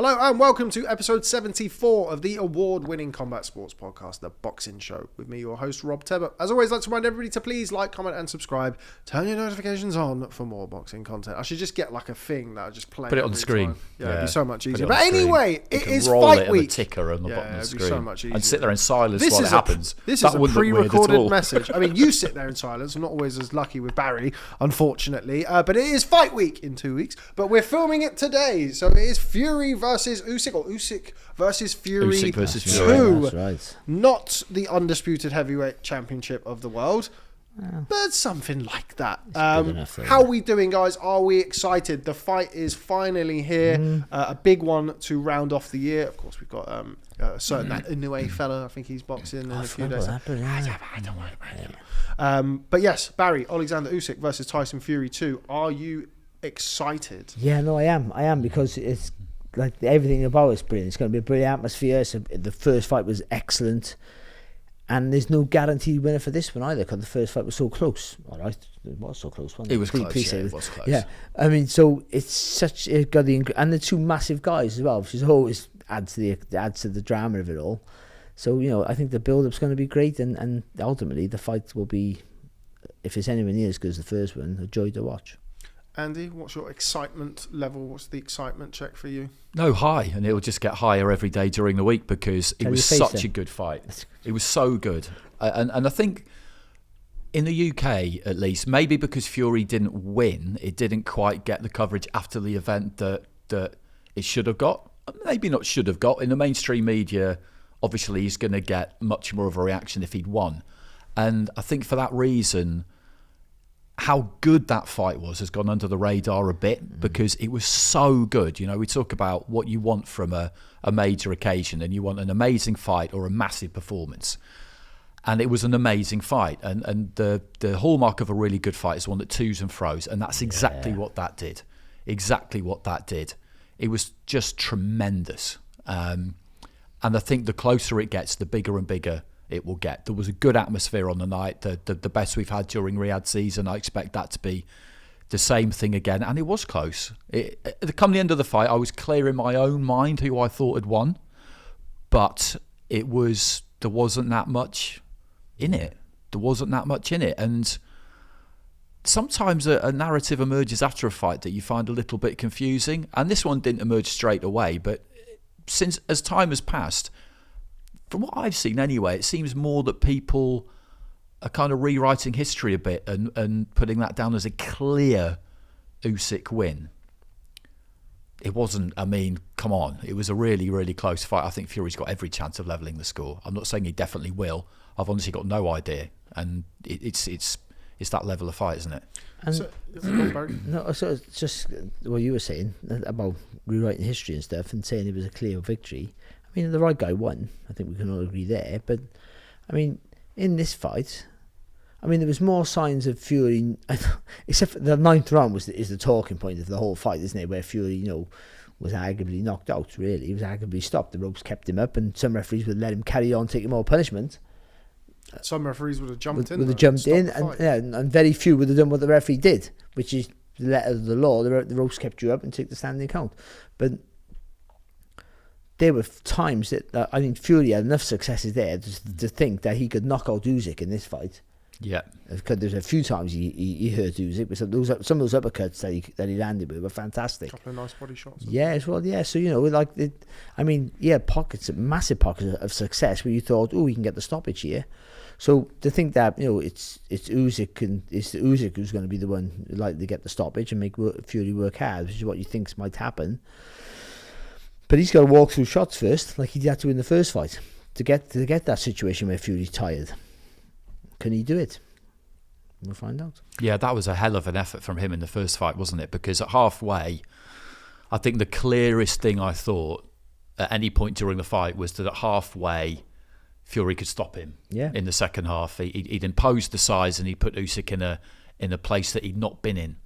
Hello and welcome to episode 74 of the award-winning combat sports podcast, The Boxing Show, with me, your host, Rob Tebber. As always, I'd like to remind everybody to please like, comment and subscribe. Turn your notifications on for more boxing content. I should just get like a thing that I just play. Put it on the screen. Yeah, it'd be so much easier. But anyway, it is roll fight it on week. The ticker on the bottom of the screen. So much easier. And sit there in silence while it happens. This is a pre-recorded message. I mean, you sit there in silence. I'm not always as lucky with Barry, unfortunately. But it is fight week in 2 weeks. But we're filming it today. So it is Fury versus Usyk, or Usyk versus Fury. Usyk versus 2. Fury. That's right. Not the undisputed heavyweight championship of the world. But something like that. How are we doing, guys? Are we excited? The fight is finally here. A big one to round off the year. Of course, we've got a certain that Inoue fella. I think he's boxing in a few days. I don't worry about him. But yes, Barry, Oleksandr Usyk versus Tyson Fury 2. Are you excited? Yeah, no, I am because it's like everything about it's brilliant. It's going to be a brilliant atmosphere. So the first fight was excellent. And there's no guaranteed winner for this one either because the first fight was so close. All right, it was so close, wasn't it? It was close, it was close. Yeah, I mean, so it's such a got and the two massive guys as well, which is always adds to the drama of it all. So, you know, I think the build-up's going to be great and ultimately the fight will be, if it's anywhere near as good as the first one, a joy to watch. Andy, what's your excitement level? What's the excitement check for you? No, high, and it will just get higher every day during the week because it was such a good fight. It was so good. And I think in the UK, at least, maybe because Fury didn't win, it didn't quite get the coverage after the event that it should have got. Maybe not should have got. In the mainstream media, obviously, he's going to get much more of a reaction if he'd won. And I think for that reason, how good that fight was has gone under the radar a bit because it was so good. You know, we talk about what you want from a major occasion and you want an amazing fight or a massive performance. And it was an amazing fight. And the hallmark of a really good fight is one that twos and fro's. And that's exactly what that did. Exactly what that did. It was just tremendous. And I think the closer it gets, the bigger and bigger it will get. There was a good atmosphere on the night, the best we've had during Riyadh season. I expect that to be the same thing again, and it was close. Come the end of the fight, I was clear in my own mind who I thought had won, but there wasn't that much in it. And sometimes a narrative emerges after a fight that you find a little bit confusing, and this one didn't emerge straight away, but as time has passed, from what I've seen anyway, it seems more that people are kind of rewriting history a bit and putting that down as a clear Usyk win. It wasn't, I mean, come on. It was a really, really close fight. I think Fury's got every chance of levelling the score. I'm not saying he definitely will. I've honestly got no idea. And it's that level of fight, isn't it? And so it's just what you were saying about rewriting history and stuff and saying it was a clear victory. I mean, the right guy won. I think we can all agree there. But, I mean, in this fight, I mean, there was more signs of Fury, except for the ninth round is the talking point of the whole fight, isn't it? Where Fury, you know, was arguably knocked out, really. He was arguably stopped. The ropes kept him up, and some referees would let him carry on, taking more punishment. Some referees would have jumped in. Would have jumped in, and very few would have done what the referee did, which is the letter of the law. The ropes kept you up and took the standing count. But there were times that I think Fury had enough successes there to think that he could knock out Usyk in this fight. Yeah, because there's a few times he hurt Usyk, but some of those uppercuts that he landed with were fantastic. A couple of nice body shots. Yeah, as well. Yeah, so you know, like massive pockets of success where you thought, oh, he can get the stoppage here. So to think that, you know, it's Usyk and it's Usyk who's going to be the one likely to get the stoppage and make Fury work hard, which is what you think might happen. But he's got to walk through shots first, like he had to in the first fight, to get that situation where Fury's tired. Can he do it? We'll find out. Yeah, that was a hell of an effort from him in the first fight, wasn't it? Because at halfway, I think the clearest thing I thought at any point during the fight was that at halfway, Fury could stop him. Yeah. In the second half, he'd imposed the size and he put Usyk in a place that he'd not been in,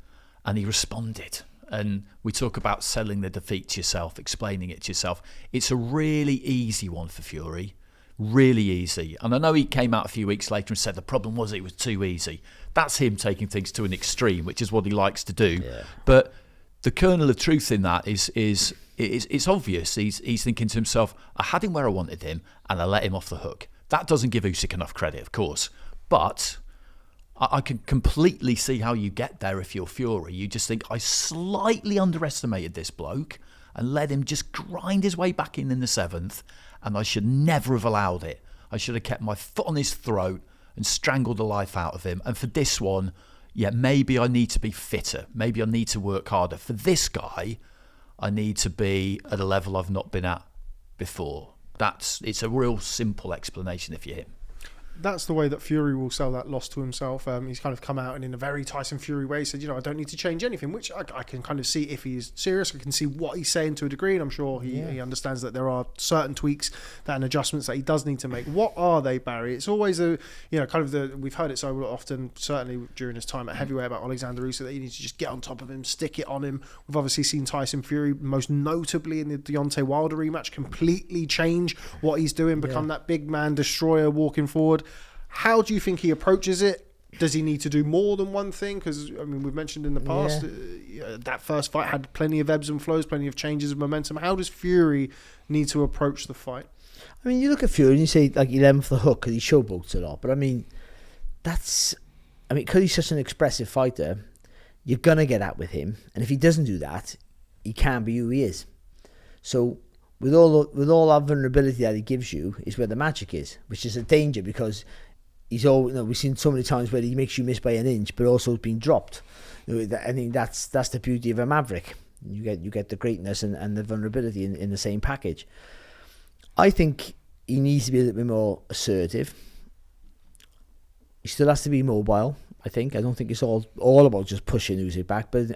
and he responded. And we talk about selling the defeat to yourself, explaining it to yourself. It's a really easy one for Fury. Really easy. And I know he came out a few weeks later and said the problem was it was too easy. That's him taking things to an extreme, which is what he likes to do. Yeah. But the kernel of truth in that is it's obvious he's thinking to himself, I had him where I wanted him and I let him off the hook. That doesn't give Usyk enough credit, of course, but I can completely see how you get there if you're Fury. You just think, I slightly underestimated this bloke and let him just grind his way back in the 7th, and I should never have allowed it. I should have kept my foot on his throat and strangled the life out of him. And for this one, yeah, maybe I need to be fitter. Maybe I need to work harder. For this guy, I need to be at a level I've not been at before. It's a real simple explanation if you're him. That's the way that Fury will sell that loss to himself. He's kind of come out and in a very Tyson Fury way said, I don't need to change anything, which I can kind of see if he's serious. I can see what he's saying to a degree, and I'm sure he understands that there are certain tweaks and adjustments that he does need to make. What are they, Barry? It's always we've heard it so often, certainly during his time at heavyweight, about Oleksandr Usyk, that you need to just get on top of him, stick it on him. We've obviously seen Tyson Fury, most notably in the Deontay Wilder rematch, completely change what he's doing, become that big man destroyer walking forward. How do you think he approaches it? Does he need to do more than one thing? Because, we've mentioned in the past, that first fight had plenty of ebbs and flows, plenty of changes of momentum. How does Fury need to approach the fight? You look at Fury and you say, he let him off the hook because he showboats a lot. But, because he's such an expressive fighter, you're going to get out with him. And if he doesn't do that, he can't be who he is. So with all that vulnerability that he gives you is where the magic is, which is a danger because he's all, we've seen so many times where he makes you miss by an inch, but also being dropped. I think that's the beauty of a maverick. You get the greatness and the vulnerability in the same package. I think he needs to be a little bit more assertive. He still has to be mobile. I don't think it's all about just pushing Usyk back, but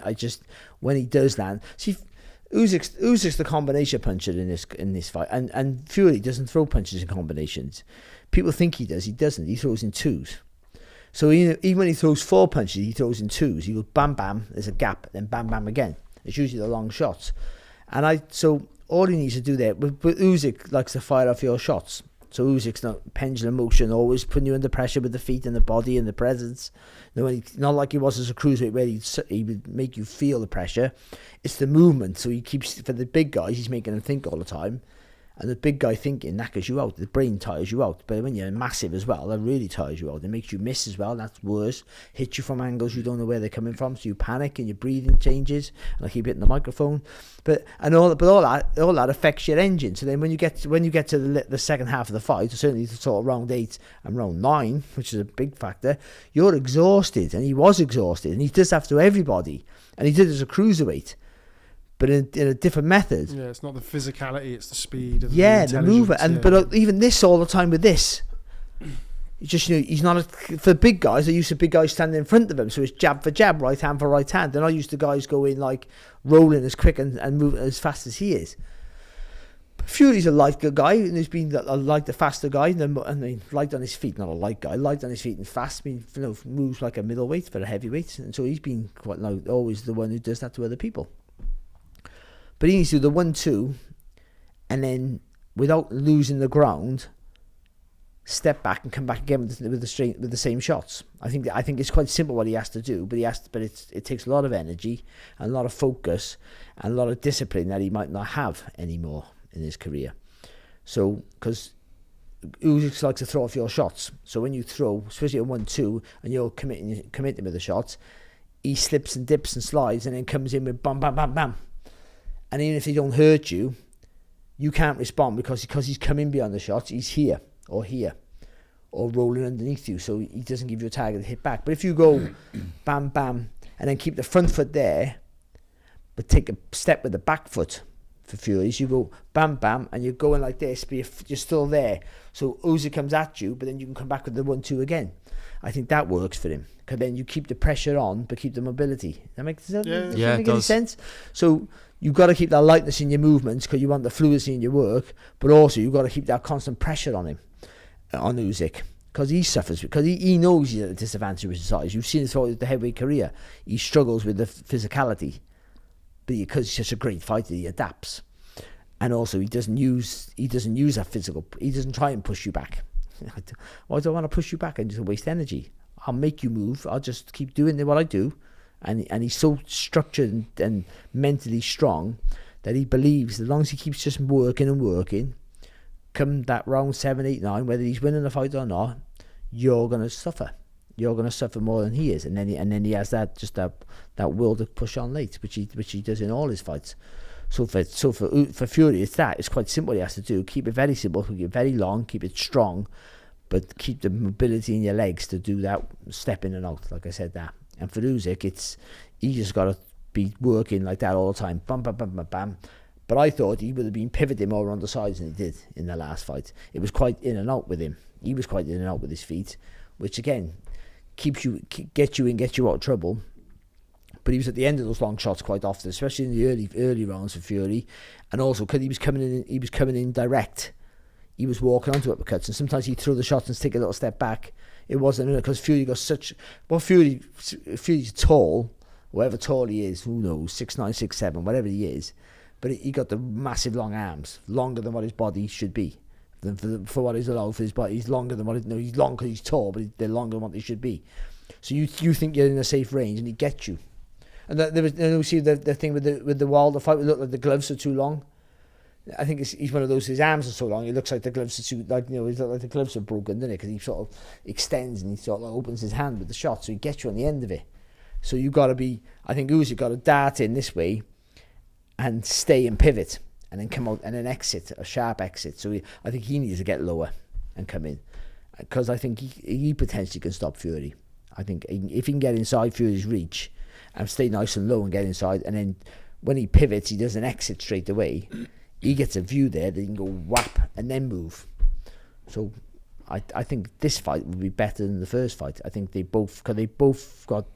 when he does land, see, Usyk's the combination puncher in this fight, and Fury doesn't throw punches in combinations. People think he does. He doesn't. He throws in twos. So even when he throws 4 punches, he throws in twos. He goes bam bam. There's a gap, then bam bam again. It's usually the long shots, so all he needs to do there. But Usyk likes to fire off your shots. So Usyk's not pendulum motion, always putting you under pressure with the feet and the body and the presence. Not like he was as a cruiserweight where he would make you feel the pressure. It's the movement. So he keeps, for the big guys, he's making them think all the time. And the big guy thinking knackers you out. The brain tires you out. But when you're massive as well, that really tires you out. It makes you miss as well. That's worse. Hits you from angles you don't know where they're coming from. So you panic and your breathing changes. And I keep hitting the microphone. But all that affects your engine. So then when you get to the second half of the fight, certainly the sort of round 8 and round 9, which is a big factor, you're exhausted. And he was exhausted. And he does that to everybody. And he did it as a cruiserweight, but in a different method. Yeah, it's not the physicality, it's the speed. And the movement. But even this, all the time with this, he's not for big guys. They're used to big guys standing in front of him, so it's jab for jab, right hand for right hand. They're not used to guys going rolling as quick and moving as fast as he is. But Fury's a light guy, and he's been a faster guy, and light on his feet, not a light guy, light on his feet and fast. Moves like a middleweight for a heavyweight, and so he's been quite always the one who does that to other people. But he needs to do the 1-2, and then without losing the ground, step back and come back again with the same shots. I think it's quite simple what he has to do, but it takes a lot of energy and a lot of focus and a lot of discipline that he might not have anymore in his career. So because Usyk likes to throw off your shots, so when you throw, especially a 1-2, and you're committing with the shots, he slips and dips and slides and then comes in with bam bam bam bam. And even if he don't hurt you, you can't respond because he's coming beyond the shots. He's here or rolling underneath you, so he doesn't give you a target to hit back. But if you go bam, bam, and then keep the front foot there, but take a step with the back foot for Furies, you go bam, bam, and you're going like this, but you're still there. So Usyk comes at you, but then you can come back with the 1-2 again. I think that works for him, because then you keep the pressure on, but keep the mobility. That makes make any sense? So you've got to keep that lightness in your movements because you want the fluidity in your work, but also you've got to keep that constant pressure on him, on Usyk, because he suffers, because he knows he's at a disadvantage with his size. You've seen it throughout the heavyweight career. He struggles with the physicality, but because he's such a great fighter, he adapts, and also he doesn't use that physical. He doesn't try and push you back. Why do I want to push you back and just waste energy? I'll make you move. I'll just keep doing what I do. And he's so structured and mentally strong that he believes as long as he keeps just working and working, come that round 7, 8, 9, whether he's winning the fight or not, you're going to suffer. You're going to suffer more than he is, and then he has that will to push on late, which he does in all his fights. So for Fury, it's quite simple. He has to do keep it very simple, keep it very long, keep it strong, but keep the mobility in your legs to do that step in and out. Like I said, that. And for Usyk, he just got to be working like that all the time, bam, bam, bam, bam, bam. But I thought he would have been pivoting more on the sides than he did in the last fight. It was quite in and out with him. He was quite in and out with his feet, which again gets you out of trouble. But he was at the end of those long shots quite often, especially in the early rounds for Fury, and also because he was coming in direct. He was walking onto uppercuts, and sometimes he'd throw the shots and take a little step back. It wasn't because Fury got Fury's tall, whatever tall he is, who knows, 6'9", 6'7", whatever he is, but he got the massive long arms, longer than what his body should be. For what is allowed for his body, he's longer than what he's long because he's tall, but they're longer than what they should be. So you think you're in a safe range, and he gets you. And you see the thing with the Wilder fight, it looked like the gloves are too long. I think he's one of those. His arms are so long, it looks like the gloves are too he looks like the gloves are broken, doesn't it? Because he sort of extends and he sort of opens his hand with the shot, so he gets you on the end of it. So you got to be. I think Usyk got to dart in this way, and stay and pivot, and then come out and then exit, a sharp exit. So I think he needs to get lower and come in, because I think he potentially can stop Fury. I think if he can get inside Fury's reach and stay nice and low and get inside, and then when he pivots, he does an exit straight away. He gets a view there that he can go whap and then move. So I think this fight would be better than the first fight. I think they both got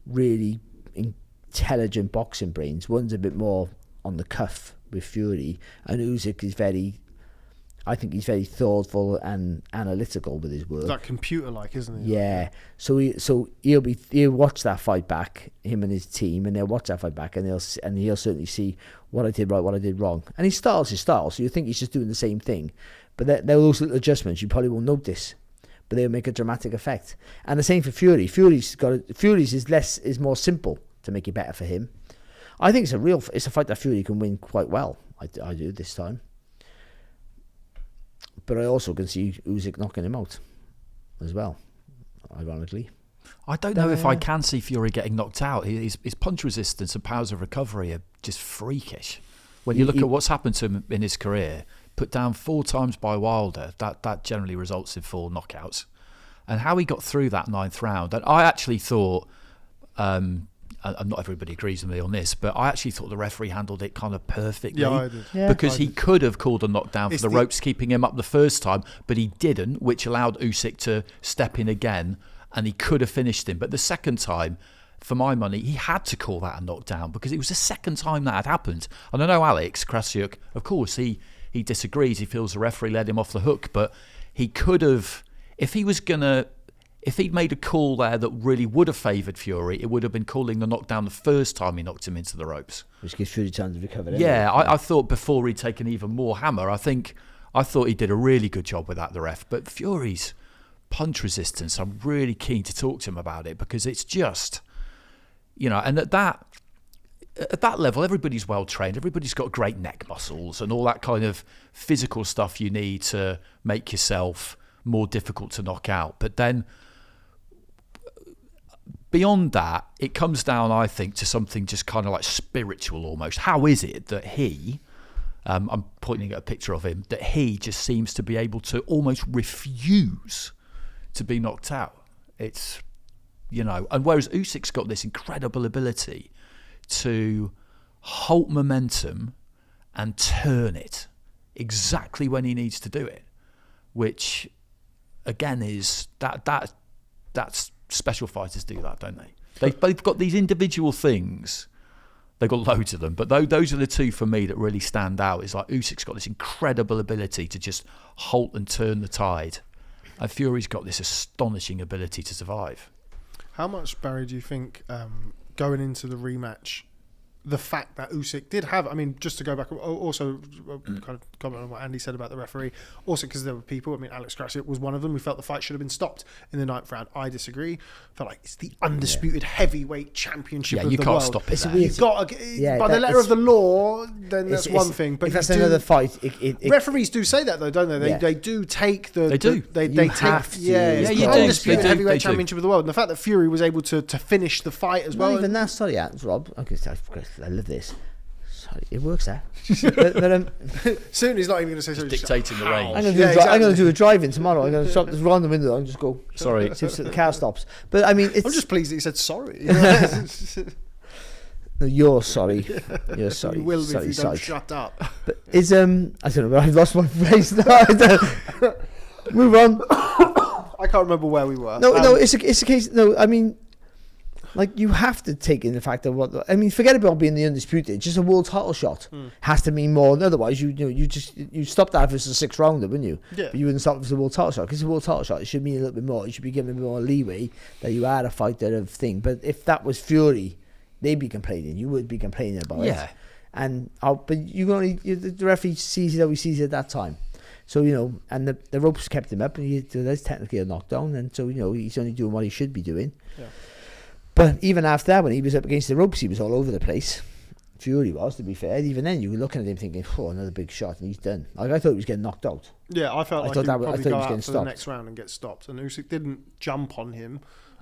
really intelligent boxing brains. One's a bit more on the cuff with Fury, and Usyk is he's very thoughtful and analytical with his work. It's like computer-like, isn't he? Yeah. So he'll watch that fight back, him and his team, and they'll watch that fight back, and he'll certainly see what I did right, what I did wrong. And his style's his style, so you think he's just doing the same thing, but there are those little adjustments you probably won't notice, but they'll make a dramatic effect. And the same for Fury. Fury's is more simple to make it better for him. I think it's a fight that Fury can win quite well. I do this time. But I also can see Usyk knocking him out as well, ironically. I don't know if I can see Fury getting knocked out. His punch resistance and powers of recovery are just freakish. When you look at what's happened to him in his career, put down 4 times by Wilder, that generally results in 4 knockouts. And how he got through that 9th round, and I actually thought, and not everybody agrees with me on this, but I actually thought the referee handled it kind of perfectly. Yeah, I did. Yeah, because he could have called a knockdown for the ropes, keeping him up the first time, but he didn't, which allowed Usyk to step in again, and he could have finished him. But the second time, for my money, he had to call that a knockdown, because it was the second time that had happened. And I know Alex Krasiuk, of course, he disagrees. He feels the referee let him off the hook, but he could have, if he'd made a call there that really would have favoured Fury, it would have been calling the knockdown the first time he knocked him into the ropes. Which gives Fury time to recover. Yeah, I thought before he'd taken even more hammer, I thought he did a really good job with that, the ref. But Fury's punch resistance, I'm really keen to talk to him about it, because it's just, and at that level, everybody's well trained, everybody's got great neck muscles and all that kind of physical stuff you need to make yourself more difficult to knock out. But then beyond that, it comes down, I think, to something just kind of like spiritual almost. How is it that he, I'm pointing at a picture of him, that he just seems to be able to almost refuse to be knocked out? It's, and whereas Usyk's got this incredible ability to halt momentum and turn it exactly when he needs to do it, which again is that's special fighters do that, don't they? They've got these individual things. They've got loads of them, but those are the two for me that really stand out. Is like Usyk's got this incredible ability to just halt and turn the tide, and Fury's got this astonishing ability to survive. How much, Barry, do you think going into the rematch, the fact that Usyk did have, just to go back, also kind of comment on what Andy said about the referee. Also, because there were people, I mean, Alex Gracie was one of them who felt the fight should have been stopped in the 9th round. I disagree. Felt like it's the undisputed heavyweight championship of the world. You can't stop it. You've got to, by the letter of the law, then that's one thing. But if that's another fight, referees do say that though, don't they? They do take the. They do. They take. Yeah, you undisputed heavyweight championship of the world, and the fact that Fury was able to finish the fight as well. Not even that. Sorry, Rob. Okay, I love this. Sorry, it works there. but soon he's not even going to say sorry. Dictating the range. I'm going to do a drive-in tomorrow. I'm going to stop, just round the window and just go. Sorry, see if the car stops. But I mean, I'm just pleased that he said sorry. No, you're sorry. You're sorry. You will be sorry, if you don't shut up. But I don't know. I've lost my phrase now. Move on. I can't remember where we were. No, it's a case. No, I mean. Like, you have to take in the fact that forget about being the undisputed. Just a world title shot has to mean more. Otherwise, you stop that if it's a 6th rounder, wouldn't you? Yeah. But you wouldn't stop if it's a world title shot, because it's a world title shot. It should mean a little bit more. You should be given a bit more leeway that you had a fighter of thing. But if that was Fury, they'd be complaining. You would be complaining about it. Yeah. But the referee sees it how he sees it at that time. So, and the ropes kept him up, and there's technically a knockdown, and so, he's only doing what he should be doing. Yeah. But even after that, when he was up against the ropes, he was all over the place. Fury was, to be fair. Even then, you were looking at him thinking, another big shot, and he's done. Like, I thought he was getting knocked out. Yeah, I felt like he would probably go out for the next round and get stopped. And Usyk didn't jump on him.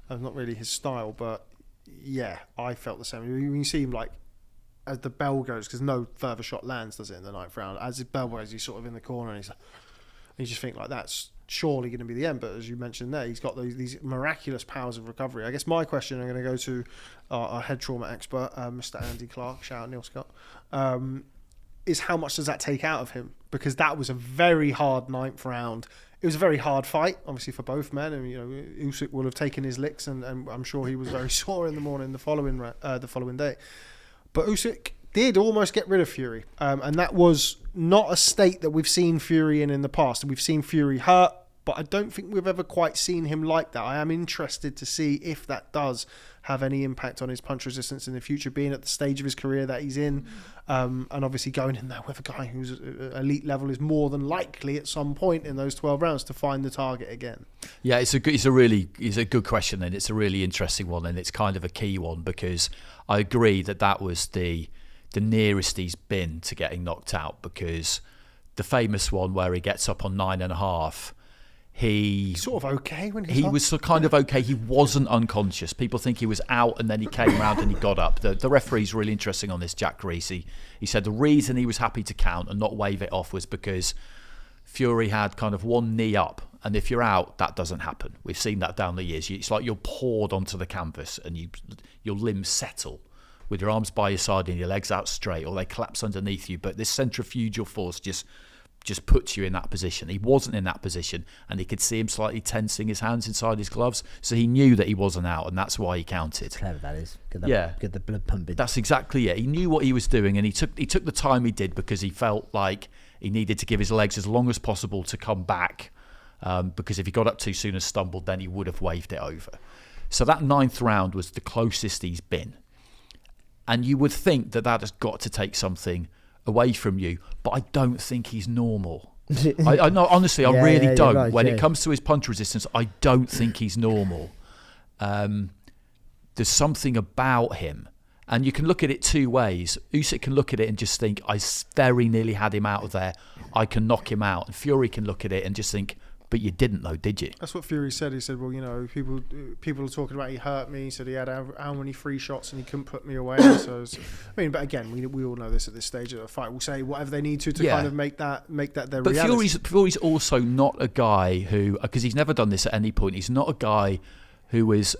That's not really his style, but yeah, I felt the same. You see him, like, as the bell goes, because no further shot lands, does it, in the 9th round? As the bell goes, he's sort of in the corner, and you just think, like, that's surely going to be the end. But as you mentioned there, he's got these miraculous powers of recovery. I guess my question, I'm going to go to our head trauma expert, Mr. Andy Clark, shout out Neil Scott, is how much does that take out of him? Because that was a very hard 9th round. It was a very hard fight, obviously, for both men. And Usyk will have taken his licks, and I'm sure he was very sore in the morning the following day. But Usyk did almost get rid of Fury, and that was not a state that we've seen Fury in the past. We've seen Fury hurt, but I don't think we've ever quite seen him like that. I am interested to see if that does have any impact on his punch resistance in the future, being at the stage of his career that he's in, and obviously going in there with a guy who's elite level is more than likely at some point in those 12 rounds to find the target again. Yeah, it's a good question, and it's a really interesting one, and it's kind of a key one, because I agree that was the nearest he's been to getting knocked out, because the famous one where he gets up on 9.5, he's sort of okay when he was kind of okay. He wasn't unconscious. People think he was out, and then he came around and he got up. The referee's really interesting on this, Jack Greasy. He said the reason he was happy to count and not wave it off was because Fury had kind of one knee up, and if you're out, that doesn't happen. We've seen that down the years. It's like you're poured onto the canvas and your limbs settle with your arms by your side and your legs out straight, or they collapse underneath you. But this centrifugal force just puts you in that position. He wasn't in that position, and he could see him slightly tensing his hands inside his gloves, so he knew that he wasn't out, and that's why he counted. Clever that is. Get the blood pumping. That's exactly it. He knew what he was doing, and he took the time he did, because he felt like he needed to give his legs as long as possible to come back, because if he got up too soon and stumbled, then he would have waved it over. So that 9th round was the closest he's been. And you would think that has got to take something away from you, but I don't think he's normal. I know, honestly, I really don't. Right, when it comes to his punch resistance, I don't think he's normal. There's something about him, and you can look at it two ways. Usyk can look at it and just think, I very nearly had him out of there, I can knock him out. And Fury can look at it and just think, but you didn't though, did you? That's what Fury said. He said, well, people are talking about he hurt me. He said he had how many free shots and he couldn't put me away. So, but again, we all know this at this stage of the fight. We'll say whatever they need to kind of make that their reality. But Fury's also not a guy who, because he's never done this at any point, he's not a guy who is,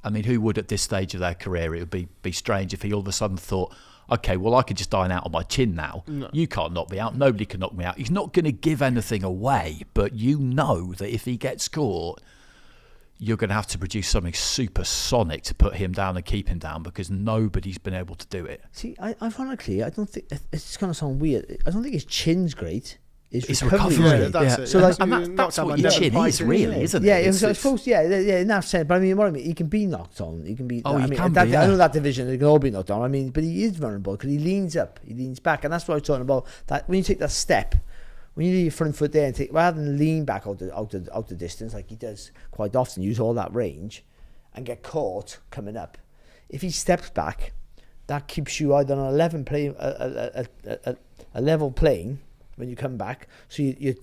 who would at this stage of their career? It would be strange if he all of a sudden thought, okay, well, I could just dine out on my chin now. No. You can't knock me out. Nobody can knock me out. He's not going to give anything away, but you know that if he gets caught, you're going to have to produce something supersonic to put him down and keep him down, because nobody's been able to do it. See, ironically, I don't think, it's going to sound weird, I don't think his chin's great. his recovery. Yeah, that's it. So like, and that's what your chin is, really, isn't it? Yeah, I suppose. Yeah, in that sense. But I mean, what I mean, he can be knocked on. He can be. Oh, I know that division they can all be knocked on. I mean, but he is vulnerable because he leans up, he leans back, and that's what I was talking about. That when you take that step, when you leave your front foot there and take rather than lean back out the distance like he does quite often, use all that range, and get caught coming up. If he steps back, that keeps you either on a level plane when you come back. So you're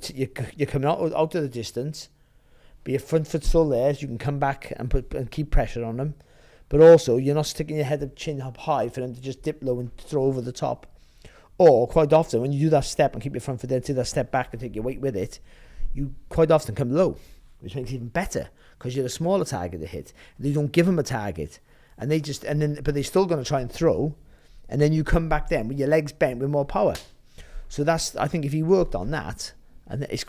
coming out of the distance, but your front foot's still there, so you can come back and keep pressure on them. But also, you're not sticking your head up, chin up high for them to just dip low and throw over the top. Or quite often, when you do that step and keep your front foot there, take that step back and take your weight with it, you quite often come low, which makes it even better because you're a smaller target to hit. They don't give them a target. But they're still going to try and throw, and then you come back then with your legs bent with more power. So I think if he worked on that, and there's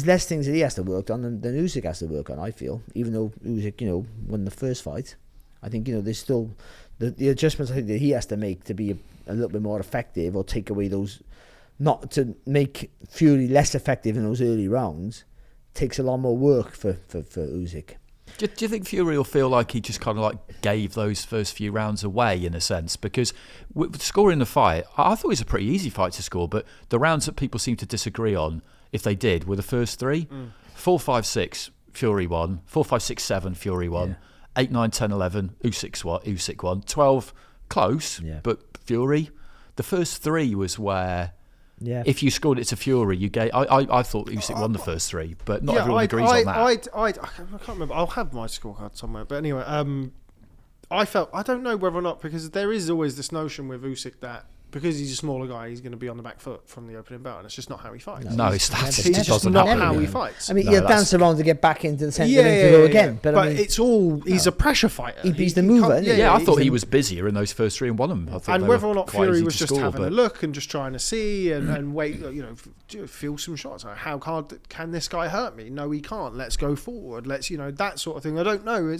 less things that he has to work on than Usyk has to work on. I feel, even though Usyk, won the first fight, I think there's still the adjustments I think that he has to make to be a little bit more effective, or take away those, not to make Fury less effective in those early rounds, takes a lot more work for Usyk. Do you think Fury will feel like he just kind of like gave those first few rounds away in a sense? Because with scoring the fight, I thought it was a pretty easy fight to score, but the rounds that people seem to disagree on, if they did, were the first three. 4, 5, 6, Fury won. 4, 5, 6, 7, Fury won. Yeah. 8, 9, 10, 11, Usyk won. 12, close, but Fury. The first three was where... Yeah. If you scored it to Fury, you gave. I thought Usyk won the first three, but not everyone agrees on that. I can't remember. I'll have my scorecard somewhere. But anyway, I don't know whether or not, because there is always this notion with Usyk that because he's a smaller guy, he's going to be on the back foot from the opening bout, and it's just not how he fights. No, it's just not how he fights. I mean, he'll dance around to get back into the centre to go again. But I mean, it's all, he's a pressure fighter. He's the mover. I thought he was busier in those first three and won them. And whether or not Fury was just having a look and just trying to see and wait, feel some shots. How hard can this guy hurt me? No, he can't. Let's go forward. Let's, that sort of thing. I don't know.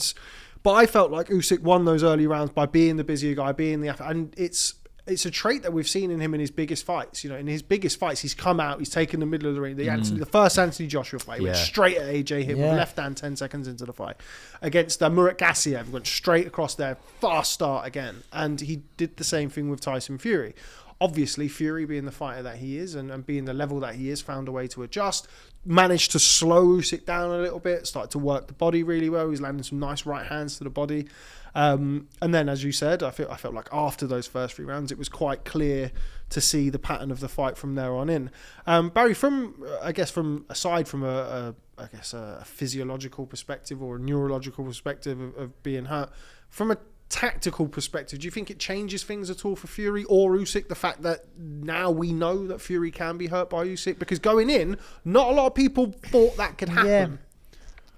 But I felt like Usyk won those early rounds by being the busier guy, being the effort, and it's a trait that we've seen in him in his biggest fights. In his biggest fights, he's come out, he's taken the middle of the ring. The first Anthony Joshua fight, went straight at AJ, hit with left hand 10 seconds into the fight. Against Murat Gassiev, went straight across there, fast start again. And he did the same thing with Tyson Fury. Obviously, Fury, being the fighter that he is and being the level that he is, found a way to adjust, managed to slow Usyk down a little bit, started to work the body really well. He's landing some nice right hands to the body. And then, as you said, I felt like after those first three rounds, it was quite clear to see the pattern of the fight from there on in. Barry, aside from a physiological perspective or a neurological perspective of being hurt, from a tactical perspective, do you think it changes things at all for Fury or Usyk, the fact that now we know that Fury can be hurt by Usyk? Because going in, not a lot of people thought that could happen. Yeah,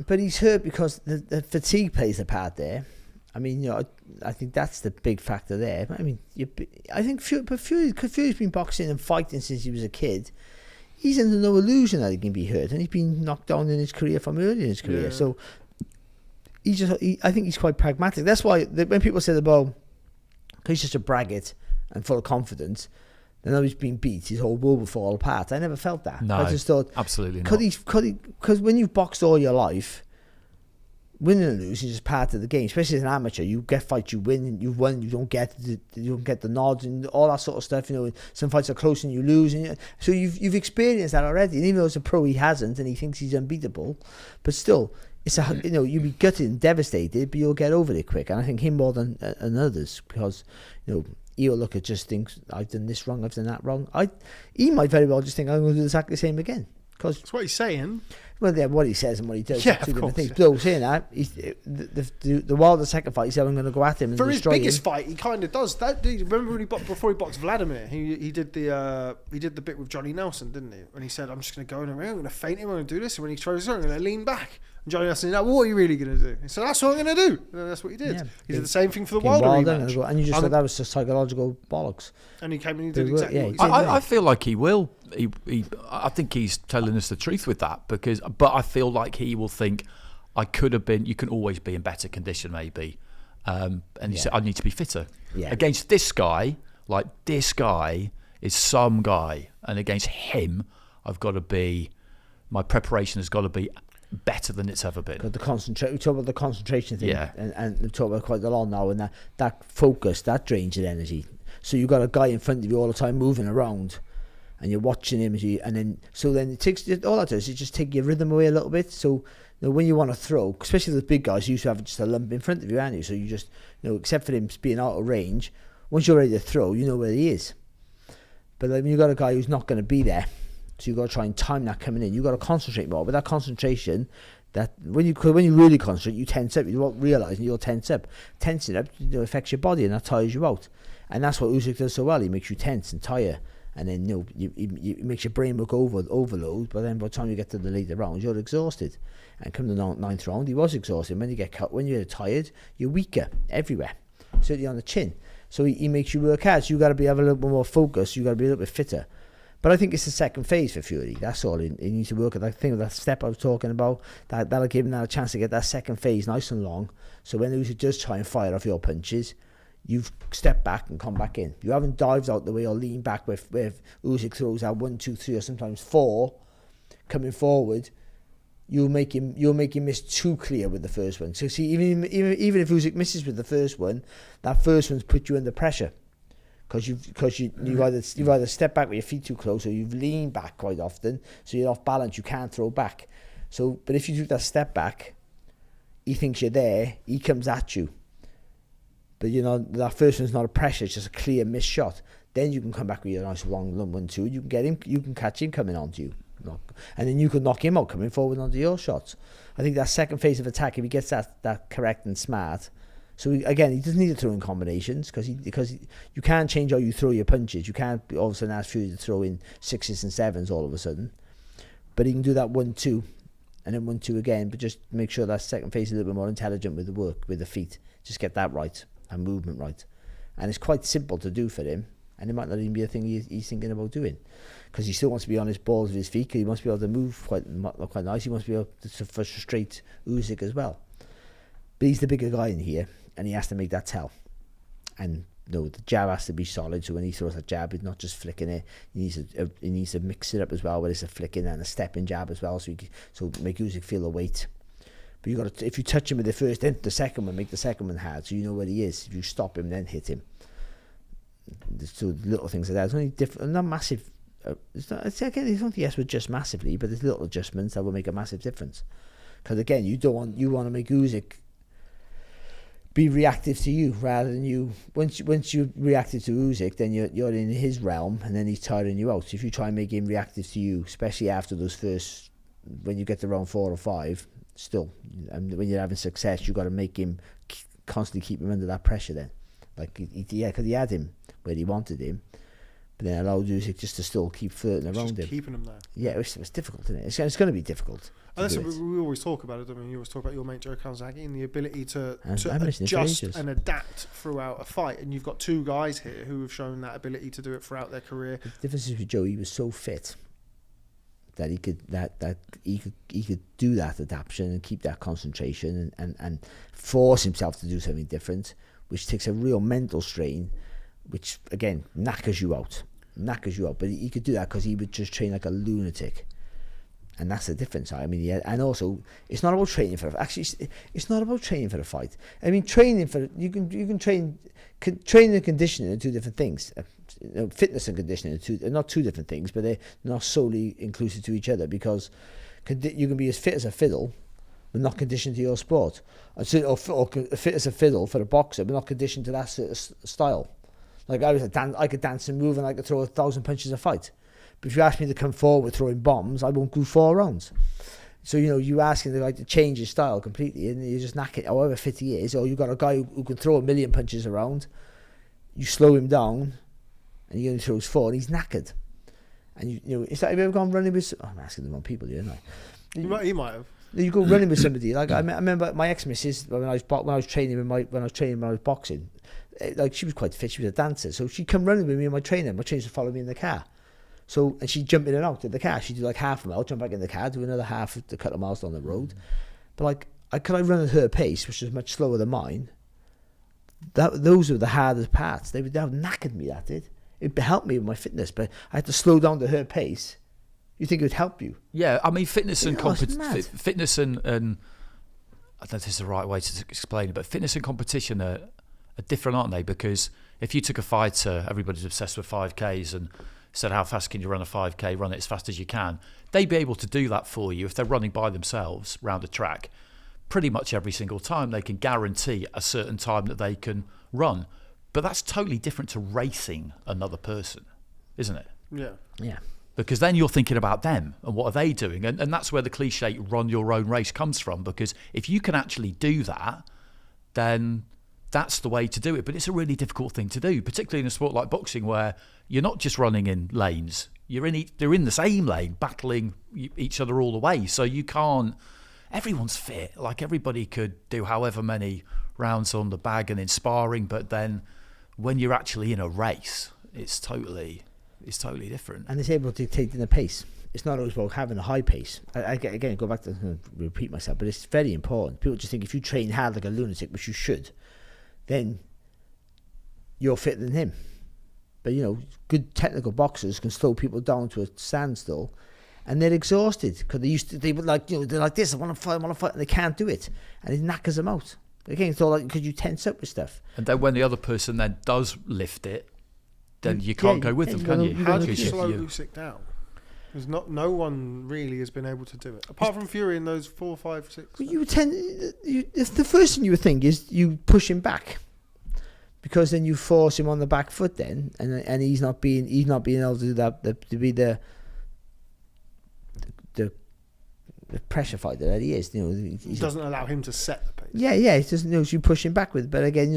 but he's hurt because the fatigue plays a part there. I mean, I think that's the big factor there. I mean, I think Fury's been boxing and fighting since he was a kid. He's under no illusion that he can be hurt, and he's been knocked down in his career from early in his career. Yeah. So I think he's quite pragmatic. That's why when people say about he's just a braggart and full of confidence, then now he's been beat, his whole world will fall apart. I never felt that. No, I just thought absolutely not. Because when you've boxed all your life, winning and losing is just part of the game. Especially as an amateur, you get fights, you win, you won, you don't get the nods and all that sort of stuff. Some fights are close and you lose, so you've experienced that already. And even though as a pro he hasn't, and he thinks he's unbeatable, but still, it's you'll be gutted and devastated, but you'll get over it quick. And I think him more than others, because he'll look at just things, I've done this wrong, I've done that wrong. He might very well just think I'm going to do exactly the same again. Cause, that's what he's saying. Well, yeah, what he says and what he does, two different things. But saying that, the Wilder second fight, he said, I'm going to go at him and for his biggest him. Fight, he kind of does that. Remember when before he boxed Vladimir, he did the bit with Johnny Nelson, didn't he? When he said, I'm just going to go in the ring, I'm going to feint him, I'm going to do this, and when he throws it, I'm going to lean back. And Johnny Nelson said, what are you really going to do? He said, that's what I'm going to do. And that's what he did. Yeah. He did the same thing for the Wilder rematch. And you just said that was just psychological bollocks. And he came and he did exactly what he did. I feel like he will. I think he's telling us the truth with that, but I feel like he will think, I could have been, you can always be in better condition maybe. And he said, I need to be fitter. Yeah. Against this guy, is some guy, and against him, my preparation has got to be better than it's ever been. We talk about the concentration thing, and we talk about quite a lot now, and that focus, that drains your energy. So you've got a guy in front of you all the time moving around, and you're watching him, and then it takes, all that does is just take your rhythm away a little bit. So when you want to throw, especially the big guys, you used to have just a lump in front of you, aren't you? So you just, except for him being out of range, once you're ready to throw, you know where he is. But when you've got a guy who's not going to be there, so you've got to try and time that coming in. You've got to concentrate more. With that concentration, that when you really concentrate, you tense up. You won't realise you'll tense up. Tensing up affects your body, and that tires you out. And that's what Usyk does so well. He makes you tense and tire. And then it makes your brain work overload. But then by the time you get to the later rounds, you're exhausted. And come the ninth round, he was exhausted. When you get cut, when you're tired, you're weaker everywhere, certainly on the chin. So he makes you work hard. So you got to have a little bit more focus. You got to be a little bit fitter. But I think it's the second phase for Fury. That's all. He needs to work at that thing, that step I was talking about. That'll give him a chance to get that second phase nice and long. So when Usyk does try and fire off your punches, you've stepped back and come back in. You haven't dived out the way or leaned back where Usyk throws out 1, 2, 3, or sometimes 4 coming forward. You'll make him miss too clear with the first one. So see, even if Usyk misses with the first one, that first one's put you under pressure. Because you either step back with your feet too close, or you've leaned back quite often, so you're off balance, you can't throw back. So, but if you do that step back, he thinks you're there, he comes at you. But that first one's not a pressure, it's just a clear missed shot. Then you can come back with your nice long 1-2, you can get him, you can catch him coming onto you. And then you can knock him out coming forward onto your shots. I think that second phase of attack, if he gets that correct and smart. So he doesn't need to throw in combinations because you can't change how you throw your punches. You can't all of a sudden ask Fury to throw in 6s and 7s all of a sudden. But he can do that 1-2 and then 1-2 again. But just make sure that second phase is a little bit more intelligent with the work, with the feet. Just get that right and movement right. And it's quite simple to do for him. And it might not even be a thing he's thinking about doing, because he still wants to be on his balls with his feet. Cause he wants to be able to move quite nice. He wants to be able to frustrate Usyk as well. But he's the bigger guy in here, and he has to make that tell. And the jab has to be solid. So when he throws that jab, he's not just flicking it. He needs to mix it up as well, where it's a flicking and a stepping jab as well. So make Usyk feel the weight. But you got to, if you touch him with the first, then the second one, make the second one hard, so you know where he is. If you stop him, then hit him. So little things like that. It's only different, not massive. I don't think yes, would adjust massively, but there's little adjustments that will make a massive difference. Because again, you want to make Usyk be reactive to you rather than you. Once you reactive to Usyk, then you're in his realm, and then he's tiring you out. So if you try and make him reactive to you, especially after those first, when you get to round 4 or 5, still, and when you're having success, you got to make him constantly keep him under that pressure. Then, because he had him where he wanted him, but then allowed Usyk just to still keep flirting around him. Keeping him there. Yeah, it was difficult, isn't it? It's going to be difficult. We always talk about it. I mean, you always talk about your mate Joe Calzaghe and the ability to adjust and adapt throughout a fight. And you've got two guys here who have shown that ability to do it throughout their career. The difference is with Joe, he was so fit that he could do that adaptation and keep that concentration and force himself to do something different, which takes a real mental strain, which again knackers you out. But he could do that because he would just train like a lunatic. And that's the difference. I mean, yeah, and also it's not about training for. Actually, it's not about training for a fight. I mean, training and conditioning are two different things. Fitness and conditioning are not two different things, but they're not solely inclusive to each other, because you can be as fit as a fiddle, but not conditioned to your sport, or fit as a fiddle for a boxer, but not conditioned to that sort of style. Like I could dance and move, and I could throw 1,000 punches a fight. But if you ask me to come forward throwing bombs, I won't go 4 rounds. So, you asking the guy to change his style completely, and you just knack it, however fit he is, or you got a guy who can throw 1,000,000 punches around, you slow him down, and he only throws 4, and he's knackered. And it's like, have you ever gone running with? I'm asking the wrong people here, aren't I? He might have. You go running with somebody. Like I remember my ex-missus when I was training when I was boxing. Like, she was quite fit. She was a dancer, so she'd come running with me in my trainer. My trainer would follow me in the car. So, and she'd jump in and out of the car. She'd do like half a mile, jump back in the car, do another half a couple of miles down the road. But could I run at her pace, which was much slower than mine? Those were the hardest parts. They knackered me. That did. It helped me with my fitness, but I had to slow down to her pace. You think it would help you? Yeah, I mean, fitness and fitness and I don't know if this is the right way to explain it, but fitness and competition are different, aren't they? Because if you took a fighter, everybody's obsessed with 5Ks, and said, how fast can you run a 5K? Run it as fast as you can. They'd be able to do that for you if they're running by themselves round a track. Pretty much every single time they can guarantee a certain time that they can run. But that's totally different to racing another person, isn't it? Yeah. Because then you're thinking about them and what are they doing? And that's where the cliche run your own race comes from. Because if you can actually do that, then that's the way to do it. But it's a really difficult thing to do, particularly in a sport like boxing where you're not just running in lanes. They're in the same lane, battling each other all the way. So you can't... Everyone's fit. Like, everybody could do however many rounds on the bag and in sparring, but then when you're actually in a race, it's totally different. And it's able to dictate the pace. It's not always about having a high pace. Again, go back to repeat myself, but it's very important. People just think if you train hard like a lunatic, which you should, then you're fitter than him. But good technical boxers can slow people down to a standstill, and they're exhausted because they were like, they're like this. I want to fight, and they can't do it, and it knackers them out. Again, it's all like because you tense up with stuff. And then when the other person then does lift it, then you can't go with them, can you? How do you slow Usyk down? Because no one really has been able to do it, apart from Fury in those 4, 5, 6. Well, the first thing you would think is you push him back, because then you force him on the back foot. Then and he's not being able to do that. To be the pressure fighter that he is. He doesn't allow him to set the pace. Yeah. It doesn't. You push him back with. But again,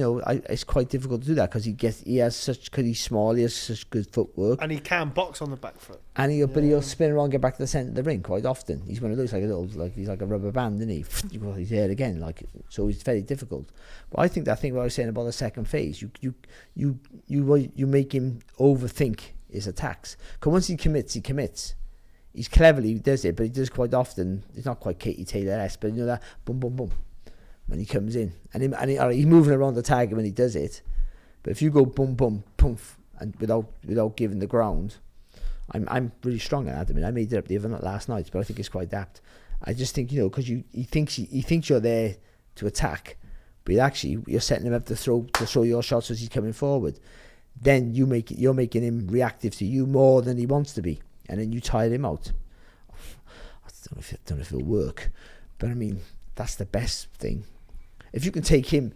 it's quite difficult to do that because because he's small. He has such good footwork, and he can box on the back foot. And he'll spin around, get back to the centre of the ring quite often. He's one of those he's like a rubber band, isn't he? He's there again, so it's very difficult. But I think what I was saying about the second phase, you make him overthink his attacks. Because once he commits. He's cleverly does it, but he does quite often. It's not quite Katie Taylor-esque, but that boom, boom, boom when he comes in, and he's moving around the target when he does it. But if you go boom, boom, poof, and without giving the ground, I'm really strong at that. I mean, I made it up the other night last night, but I think it's quite apt. I just think because he thinks you're there to attack, but you're setting him up to throw your shots as he's coming forward. Then you're making him reactive to you more than he wants to be. And then you tire him out. I don't know if it'll work, but I mean that's the best thing. If you can take him,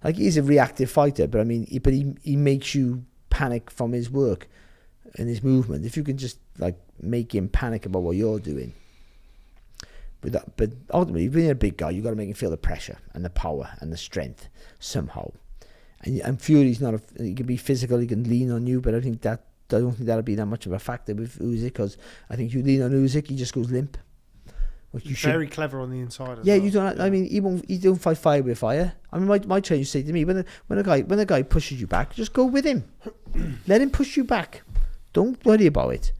like he's a reactive fighter, but I mean, he makes you panic from his work and his movement. If you can just like make him panic about what you're doing, but ultimately, being a big guy, you got to make him feel the pressure and the power and the strength somehow. And Fury's he can be physical, he can lean on you, but I don't think that'll be that much of a factor with Usyk, because I think you lean on Usyk, he just goes limp. Very clever on the inside. You don't. I mean, he don't fight fire with fire. I mean, my trainer used to say to me, when a guy pushes you back, just go with him. Let him push you back. Don't worry about it.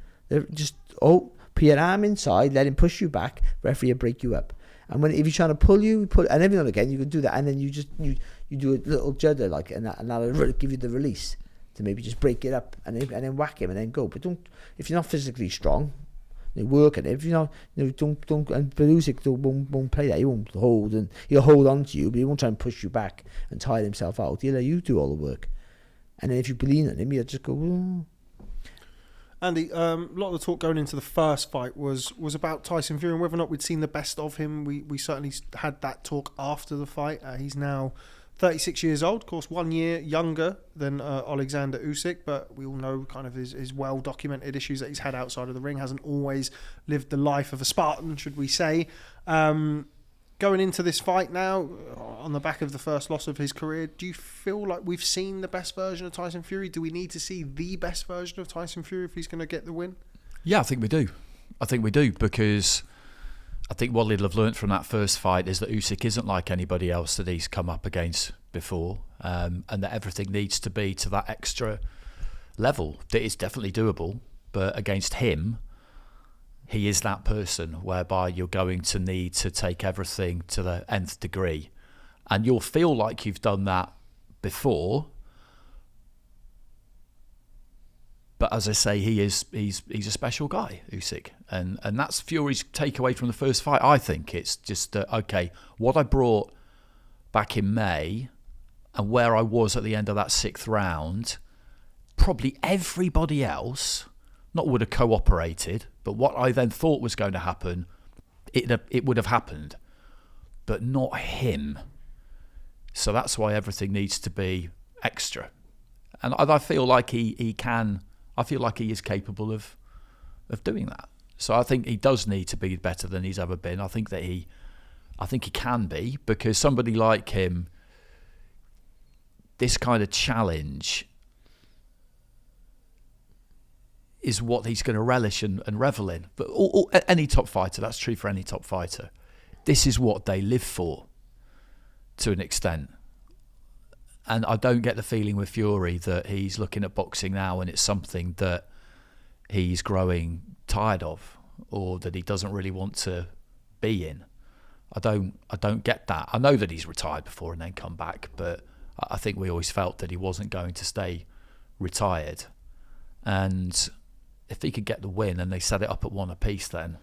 Just put your arm inside, let him push you back. Referee will break you up. And if he's trying to pull you, and every now and again you can do that, and then you do a little judder and that'll give you the release to maybe just break it up and then whack him and then go. But don't, if you're not physically strong, work at it. If you're not, don't. And Usyk won't play that. He won't hold, and he'll hold on to you, but he won't try and push you back and tire himself out. He'll let you do all the work, and then if you lean on him, he'll just go. Oh. Andy, a lot of the talk going into the first fight was about Tyson Fury and whether or not we'd seen the best of him. We certainly had that talk after the fight. He's now 36 years old, of course, 1 year younger than Oleksandr Usyk, but we all know kind of his well-documented issues that he's had outside of the ring. Hasn't always lived the life of a Spartan, should we say. Going into this fight now, on the back of the first loss of his career, do you feel like we've seen the best version of Tyson Fury? Do we need to see the best version of Tyson Fury if he's going to get the win? Yeah, I think we do. Because I think what he'll have learnt from that first fight is that Usyk isn't like anybody else that he's come up against before, and that everything needs to be to that extra level. That is definitely doable, but against him, he is that person whereby you're going to need to take everything to the nth degree, and you'll feel like you've done that before, But as I say, he's a special guy, Usyk, and that's Fury's takeaway from the first fight. I think it's just okay. What I brought back in May, and where I was at the end of that 6th round, probably everybody else not would have cooperated, but what I then thought was going to happen, it would have happened, but not him. So that's why everything needs to be extra, and I feel like he can. I feel like he is capable of doing that. So I think he does need to be better than he's ever been. I think he can be, because somebody like him, this kind of challenge is what he's going to relish and revel in. But any top fighter, that's true for any top fighter. This is what they live for, to an extent. And I don't get the feeling with Fury that he's looking at boxing now and it's something that he's growing tired of, or that he doesn't really want to be in. I don't get that. I know that he's retired before and then come back, but I think we always felt that he wasn't going to stay retired. And if he could get the win and they set it up at 1 apiece, then,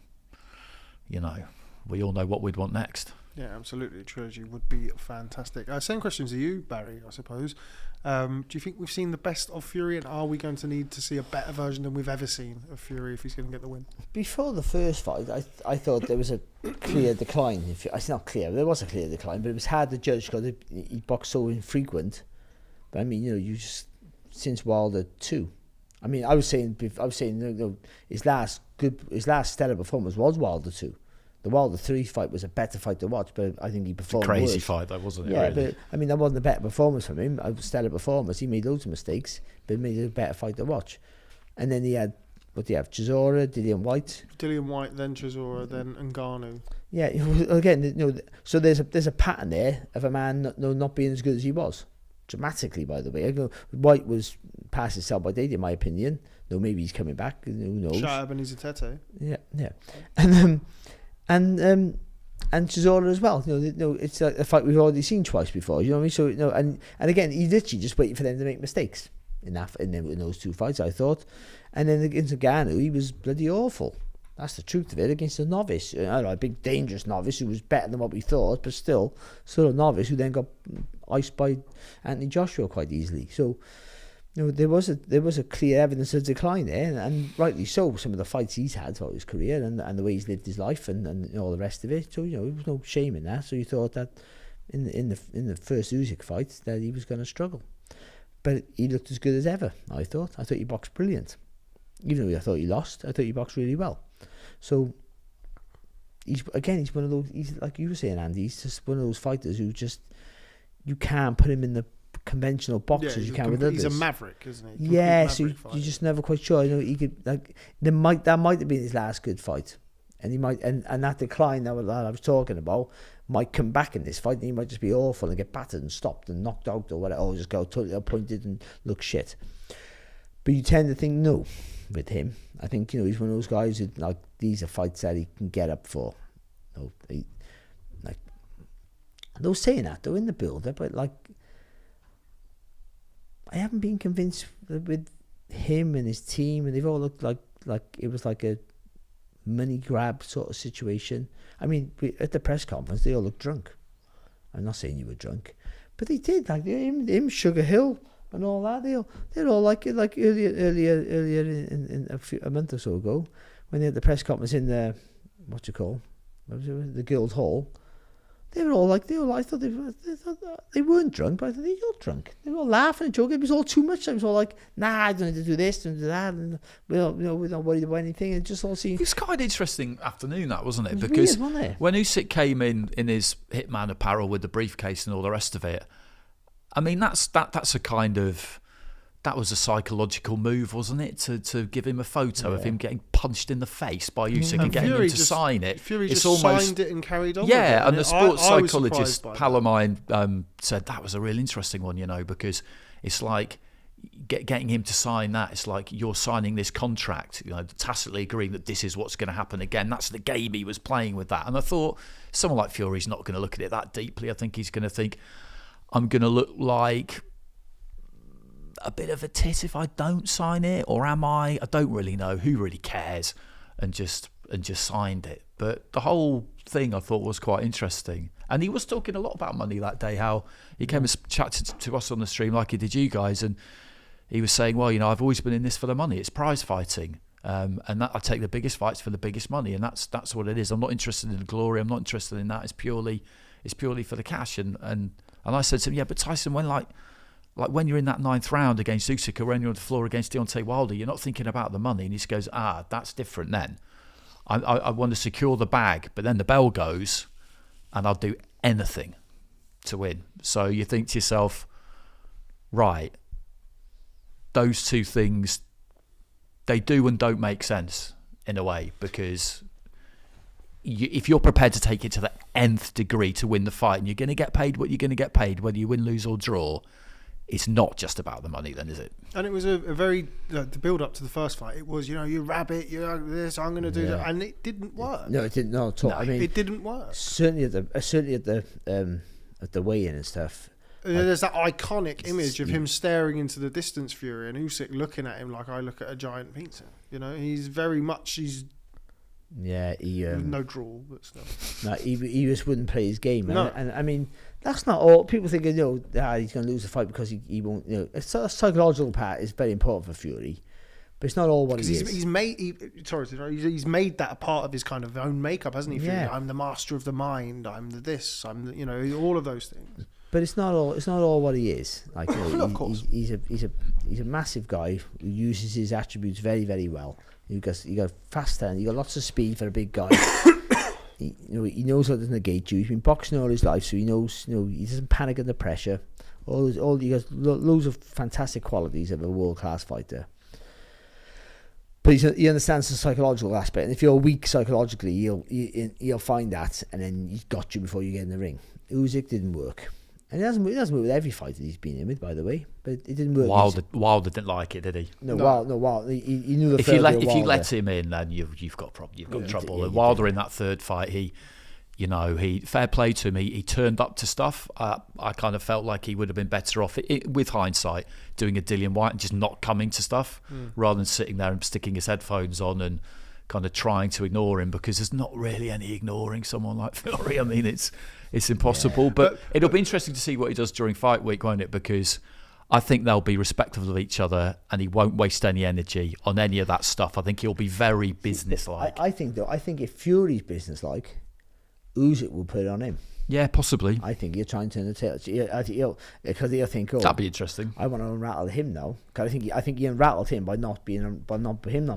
we all know what we'd want next. Yeah, absolutely. A trilogy would be fantastic. Same question to you, Barry, I suppose. Do you think we've seen the best of Fury, and are we going to need to see a better version than we've ever seen of Fury if he's going to get the win? Before the first fight, I thought there was a clear decline. It's not clear. There was a clear decline, but it was hard to judge because he boxed so infrequent. But I mean, you just since Wilder 2. I mean, I was saying his last stellar performance was Wilder 2. The Wilder 3 fight was a better fight to watch, but I think he performed crazy worse. Fight, that wasn't it? Yeah, really? But I mean, that wasn't a better performance from him. A stellar performance. He made loads of mistakes, but it made it a better fight to watch. And then he had, Chisora, Dillian White. Dillian White, then Chisora, then Ngannou. Yeah, again, so there's a pattern there of a man not being as good as he was. Dramatically, by the way. White was past his sell by date, in my opinion. Though maybe he's coming back. Who knows? Shab and Izzetete. Yeah. And Chisora as well. It's a fight we've already seen twice before. You know what I mean? So and again, he literally just waiting for them to make mistakes in those 2 fights, I thought. And then against Ngannou, he was bloody awful. That's the truth of it. Against a novice, a big dangerous novice who was better than what we thought, but still sort of novice who then got iced by Anthony Joshua quite easily. So there was a clear evidence of decline there, and rightly so. Some of the fights he's had throughout his career and the way he's lived his life and all the rest of it. So there was no shame in that. So you thought that in the first Usyk fight that he was going to struggle, but he looked as good as ever. I thought he boxed brilliant. Even though I thought he lost, I thought he boxed really well. So he's one of those. He's like you were saying, Andy. He's just one of those fighters who just you can't put him in the conventional boxes you can with others. He's a maverick, isn't he? Yeah, so you're just never quite sure. He could that might have been his last good fight, and he might and that decline that I was talking about might come back in this fight, and he might just be awful and get battered and stopped and knocked out or whatever, or just go totally appointed and look shit. But you tend to think no with him. I think he's one of those guys who these are fights that he can get up for. They were saying that though in the build-up, but I haven't been convinced with him and his team, and they've all looked like it was like a money grab sort of situation. I mean, at the press conference, they all looked drunk. I'm not saying you were drunk, but they did. Him, Sugar Hill, and all that. They're all like earlier in a month or so ago, when they had the press conference in the the Guild Hall. They were all I thought they weren't drunk, but I thought they were all drunk. They were all laughing and joking. It was all too much. I was all like, nah, I don't need to do this, don't do that, and we're not worried about anything. It just all seemed... It was quite an interesting afternoon, that, wasn't it? Because weird, wasn't it? When Usyk came in his Hitman apparel with the briefcase and all the rest of it, I mean, that's a kind of... That was a psychological move, wasn't it? To give him a photo of him getting punched in the face by Usyk and getting him to sign it. Fury just signed it and carried on. Yeah, and the sports psychologist Palomine said that was a real interesting one, because it's like getting him to sign that. It's like you're signing this contract, tacitly agreeing that this is what's going to happen again. That's the game he was playing with that. And I thought someone like Fury's not going to look at it that deeply. I think he's going to think, I'm going to look like a bit of a tit if I don't sign it, or am I? I don't really know. Who really cares? And just signed it. But the whole thing I thought was quite interesting. And he was talking a lot about money that day, how he came and chatted to us on the stream like he did you guys, and he was saying, well, I've always been in this for the money. It's prize fighting. And that I take the biggest fights for the biggest money, and that's what it is. I'm not interested in the glory. I'm not interested in that. It's purely for the cash. And I said to him, yeah, but Tyson, when like when you're in that 9th round against Usyk, or when you're on the floor against Deontay Wilder, you're not thinking about the money. And he just goes, that's different then. I want to secure the bag, but then the bell goes, and I'll do anything to win. So you think to yourself, right, those two things, they do and don't make sense in a way, because if you're prepared to take it to the nth degree to win the fight, and you're going to get paid what you're going to get paid, whether you win, lose or draw, it's not just about the money then, is it? And it was a very, the build up to the first fight, it was, you rabbit, you this, I'm going to do that, and it didn't work. No, it didn't. No, at all. No, I mean, it didn't work. Certainly at the weigh-in and stuff. There's that iconic image of him staring into the distance, Fury, and Usyk looking at him like I look at a giant pizza. He's very much, no draw, but still. No, he just wouldn't play his game. No. And I mean, that's not all. People think, he's going to lose the fight because he won't. It's a psychological part is very important for Fury, but it's not all what he is. He's made that a part of his kind of own makeup, hasn't he? Fury? Yeah. I'm the master of the mind. I'm the this. I'm the, all of those things. But it's not all what he is. Like, of course, he's a massive guy who uses his attributes very, very well. You got fast hand. You got lots of speed for a big guy. he knows how to negate you. He's been boxing all his life, so he knows. He doesn't panic under pressure. He got loads of fantastic qualities of a world class fighter. But he understands the psychological aspect, and if you're weak psychologically, he'll find that, and then he's got you before you get in the ring. Usyk didn't work. And it doesn't work with every fighter he's been in with, by the way. But it didn't work. Wilder didn't like it, did he? No. Wilder. He knew the. If you let him in, then you've got trouble. You've got trouble. And Wilder in that third fight, he fair play to him. He turned up to stuff. I kind of felt like he would have been better off, with hindsight, doing a Dillian Whyte and just not coming to stuff, rather than sitting there and sticking his headphones on and kind of trying to ignore him, because there's not really any ignoring someone like Fury. I mean, it's impossible. Yeah. But it'll be interesting to see what he does during fight week, won't it? Because I think they'll be respectful of each other, and he won't waste any energy on any of that stuff. I think he'll be very businesslike. I think if Fury's businesslike, Usyk will put it on him. Yeah, possibly. I think he'll try and turn the tail. Because he'll think, that'd be interesting. I want to unrattle him now. Because I think he unrattled him by him not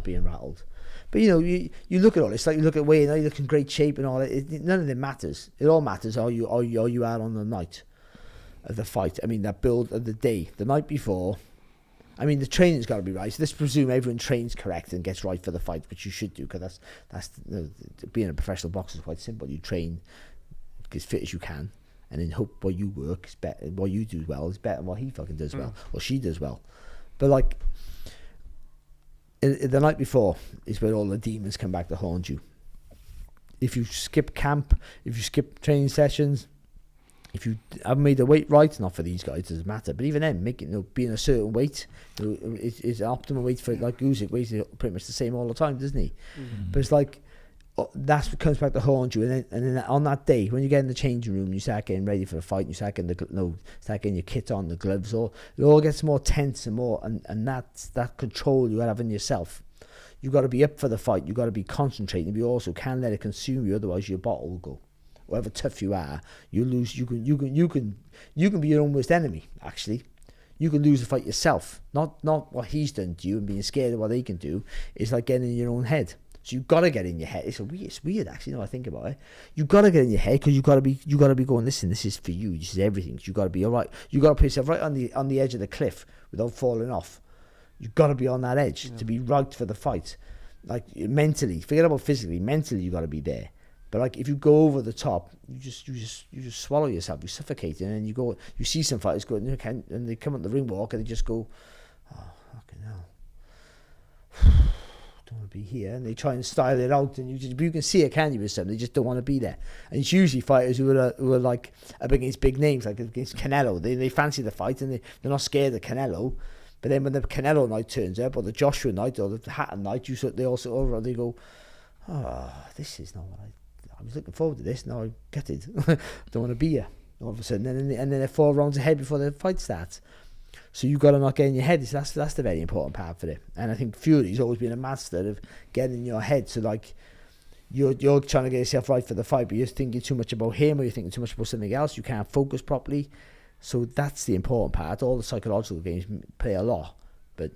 being rattled. But you look at all this, like you look at Wayne, you look in great shape and all that. None of it matters. It all matters how you are on the night of the fight. I mean, that build of the day, the night before. I mean, the training's got to be right. So let's presume everyone trains correct and gets right for the fight, which you should do, because that's being a professional boxer is quite simple. You train as fit as you can, and then hope what you work is better, what you do well is better than what he fucking does well or she does well. But like, the night before is where all the demons come back to haunt you. If you skip camp, if you skip training sessions, if you haven't made the weight right, not for these guys, it doesn't matter. But even then, being a certain weight is an optimal weight for, like Usyk weighs pretty much the same all the time, doesn't he? Mm-hmm. But it's like, that's what comes back to haunt you. And then on that day, when you get in the changing room, you start getting ready for the fight, you start getting your kit on, the gloves, it all gets more tense and more, and that's that control you have in yourself. You got to be up for the fight. You got to be concentrating. But you also can't let it consume you, otherwise your bottle will go. However tough you are, you lose. You can be your own worst enemy. Actually, you can lose the fight yourself. Not what he's done to you and being scared of what they can do. It's like getting in your own head. So you've got to get in your head. It's weird actually. Now I think about it, you've got to get in your head, because you got to be going. Listen, this is for you. This is everything. You got to be all right. You got to put yourself right on the edge of the cliff without falling off. You've got to be on that edge to be right for the fight. Like mentally, forget about physically. Mentally, you got to be there. But like if you go over the top, you just swallow yourself. You suffocate, and then you go. You see some fighters go, and they come on the ring walk, and they just go, oh fucking hell. Don't want to be here, and they try and style it out, and you can see it, can you, with some, they just don't want to be there. And it's usually fighters who are like up against big names, like against Canelo. They fancy the fight, and they're not scared of Canelo, But then when the Canelo night turns up, or the Joshua night, or the Hatton night, they all sit over and they go, oh, this is not what I was looking forward to this. Now I get it. Don't want to be here all of a sudden. And then they're 4 rounds ahead before the fight starts. So you've got to not get in your head. So that's the very important part for it. And I think Fury's always been a master of getting in your head. So like you're trying to get yourself right for the fight, but you're thinking too much about him, or you're thinking too much about something else. You can't focus properly. So that's the important part. All the psychological games play a lot, but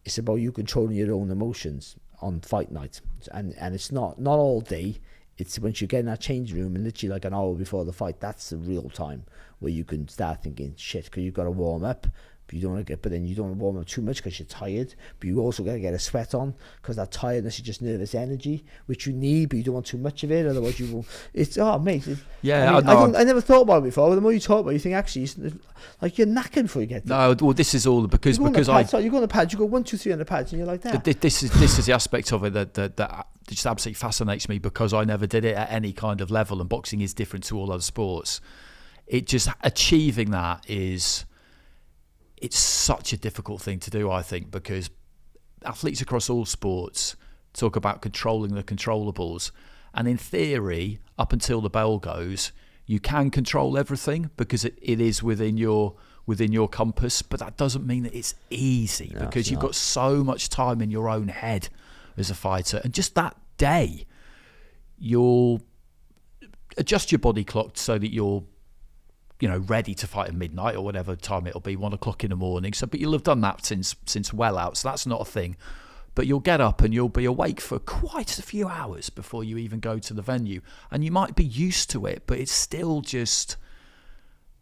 it's about you controlling your own emotions on fight night. And it's not all day. It's once you get in that changing room and literally like an hour before the fight, that's the real time where you can start thinking, shit, because you've got to warm up. But then you don't want to warm up too much because you're tired. But you also got to get a sweat on, because that tiredness is just nervous energy, which you need, but you don't want too much of it. Otherwise, you will. It's mate. I never thought about it before. But the more you talk about it, you think actually, it's like you're knackered before you get there. No, well, this is all because you go on the pads. You go 1, 2, 3 on the pads, and you're like that. This is the aspect of it that just absolutely fascinates me, because I never did it at any kind of level, and boxing is different to all other sports. It just achieving that it's such a difficult thing to do, I think, because athletes across all sports talk about controlling the controllables. And in theory, up until the bell goes, you can control everything because it is within your compass. But that doesn't mean that it's easy, because you've got so much time in your own head as a fighter. And just that day, you'll adjust your body clock so that you're ready to fight at midnight or whatever time it'll be, 1 o'clock in the morning. So, but you'll have done that since well out, so that's not a thing. But you'll get up and you'll be awake for quite a few hours before you even go to the venue, and you might be used to it, but it's still just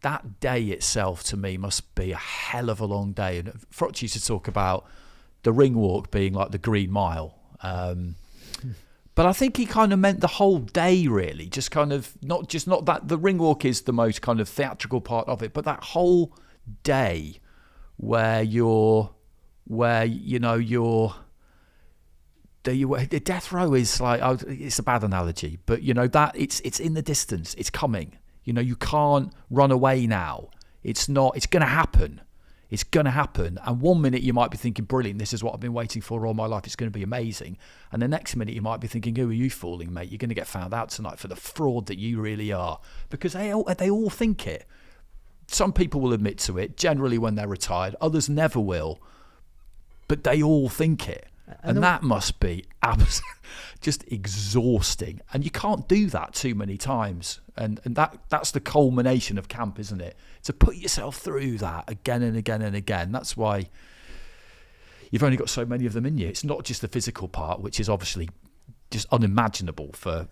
that day itself to me must be a hell of a long day. And Froch used to talk about the ring walk being like the Green Mile. But I think he kind of meant the whole day, really. Just kind of not that the ring walk is the most kind of theatrical part of it, but that whole day where the death row is like, it's a bad analogy, but that it's in the distance, it's coming. You can't run away now. It's going to happen. It's going to happen. And 1 minute you might be thinking, brilliant, this is what I've been waiting for all my life. It's going to be amazing. And the next minute you might be thinking, who are you fooling, mate? You're going to get found out tonight for the fraud that you really are. Because they all think it. Some people will admit to it, generally when they're retired. Others never will. But they all think it. And that must be just exhausting. And you can't do that too many times. And that's the culmination of camp, isn't it? To put yourself through that again and again and again. That's why you've only got so many of them in you. It's not just the physical part, which is obviously just unimaginable for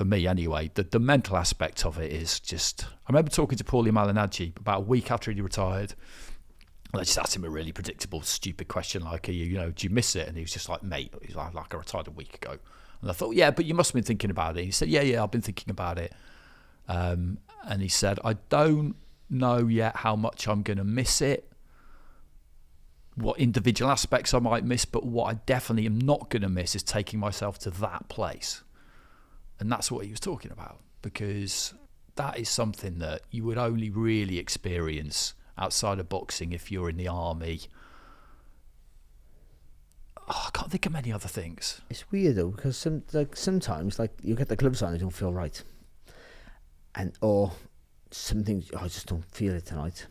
me anyway. The mental aspect of it is just... I remember talking to Paulie Malignaggi about a week after he retired. I just asked him a really predictable, stupid question like, do you miss it? And he was just like, mate, he's like I retired a week ago. And I thought, yeah, but you must have been thinking about it. He said, yeah, I've been thinking about it. And he said, I don't know yet how much I'm going to miss it, what individual aspects I might miss, but what I definitely am not going to miss is taking myself to that place. And that's what he was talking about, because that is something that you would only really experience outside of boxing if you're in the army. I can't think of many other things. It's weird though, because sometimes you get the gloves on, they don't feel right, or some things, I just don't feel it tonight.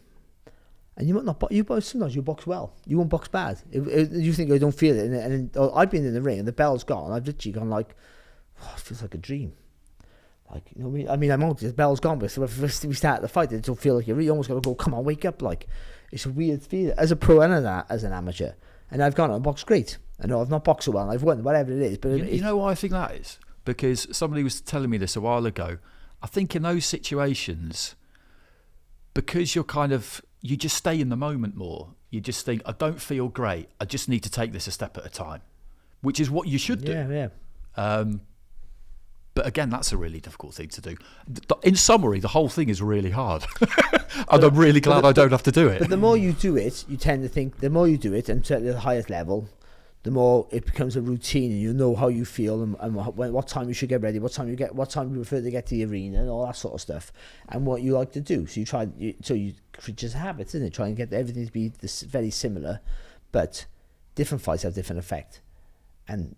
And you might not. Sometimes you box well. You won't box bad. You think I don't feel it, and I've been in the ring and the bell's gone. I've literally gone like, it feels like a dream. Like, you know what I mean? I'm out, the bell's gone, but if we start the fight, it don't feel like you almost got to go, come on, wake up. Like, it's a weird feeling as a pro and as an amateur. And I've gone and boxed great. I know I've not boxed so well, and I've won, whatever it is. But you know why I think that is? Because somebody was telling me this a while ago. I think in those situations, because you just stay in the moment more. You just think, I don't feel great. I just need to take this a step at a time, which is what you should do. Yeah. But again, that's a really difficult thing to do. In summary, the whole thing is really hard. And I'm really glad I don't have to do it. But the more you do it, you tend to think, the more you do it, and certainly at the highest level, the more it becomes a routine, and you know how you feel and what time you should get ready, what time you prefer to get to the arena, and all that sort of stuff, and what you like to do. So you create habits, isn't it? Try and get everything to be very similar, but different fights have different effect. And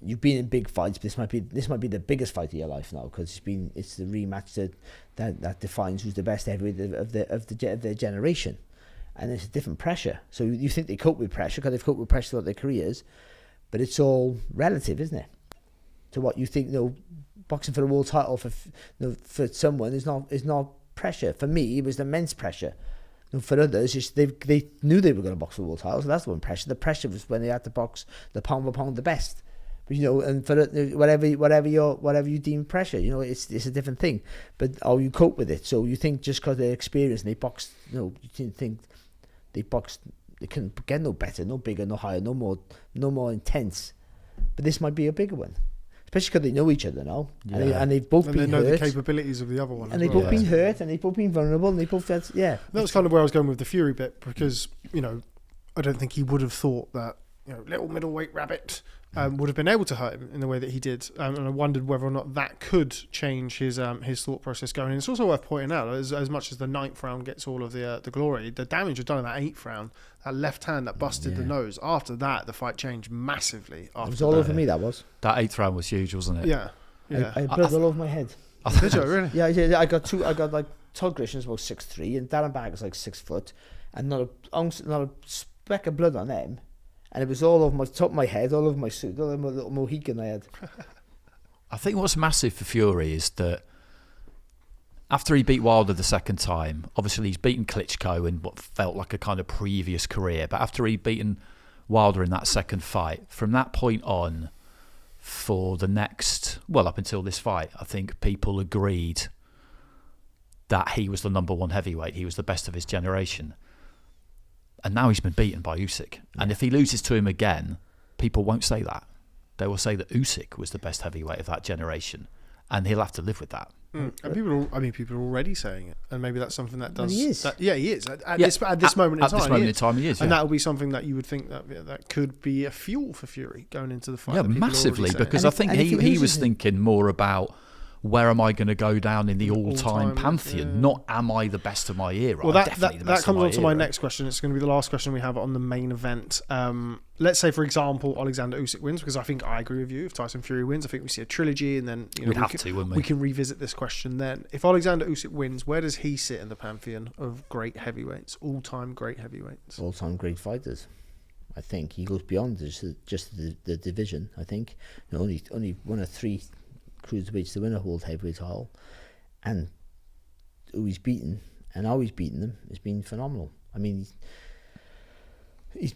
you've been in big fights, but this might be the biggest fight of your life now, because it's the rematch that defines who's the best heavyweight of their generation. And it's a different pressure. So you think they cope with pressure because they've coped with pressure throughout their careers, but it's all relative, isn't it? To what you think, boxing for the world title for someone is not pressure. For me, it was immense pressure. And for others, they knew they were going to box for the world title, so that's the one pressure. The pressure was when they had to box the pound for pound the best. But and for whatever you deem pressure, it's a different thing. But how you cope with it. So you think just because they're experienced and they boxed, you didn't think they couldn't get no better, no bigger, no higher, no more intense. But this might be a bigger one, especially because they know each other now, and they've both been hurt. And they know the capabilities of the other one. And they've both been hurt, and they've both been vulnerable, and they both had, That was kind of where I was going with the Fury bit, because I don't think he would have thought that little middleweight rabbit would have been able to hurt him in the way that he did, and I wondered whether or not that could change his thought process going in. It's also worth pointing out, as much as the 9th round gets all of the glory, the damage was done in that 8th round. That left hand that busted the nose. After that, the fight changed massively. It was all over me. That 8th round was huge, wasn't it? Yeah. I had blood all over my head. Did you really? Yeah. I got like Todd Grisham's about 6'3", and Darren Bagger's like 6 foot, and not a speck of blood on them. And it was all over my top of my head, all over my suit, all over my little Mohican I had. I think what's massive for Fury is that after he beat Wilder the second time, obviously he's beaten Klitschko in what felt like a kind of previous career, but after he'd beaten Wilder in that second fight, from that point on, for the next, up until this fight, I think people agreed that he was the number one heavyweight, he was the best of his generation. And now he's been beaten by Usyk. And if he loses to him again, people won't say that. They will say that Usyk was the best heavyweight of that generation. And he'll have to live with that. And people are already saying it. And maybe that's something that does... And he is. He is. At this moment in time. At this moment in time, he is. And that will be something that you would think that could be a fuel for Fury going into the fight. Yeah, massively. Because I think he was thinking more about... where am I going to go down in the all-time pantheon? Not am I the best of my era? Well, that comes on to my next question. It's going to be the last question we have on the main event. Let's say, for example, Oleksandr Usyk wins, because I agree with you. If Tyson Fury wins, I think we see a trilogy, and then we can revisit this question then. If Oleksandr Usyk wins, where does he sit in the pantheon of great heavyweights, all-time great heavyweights? All-time great fighters. I think he goes beyond just the division. I think only one of 3 cruiserweights to win a world heavyweight title, and who he's beaten and how he's beaten them has been phenomenal. I mean,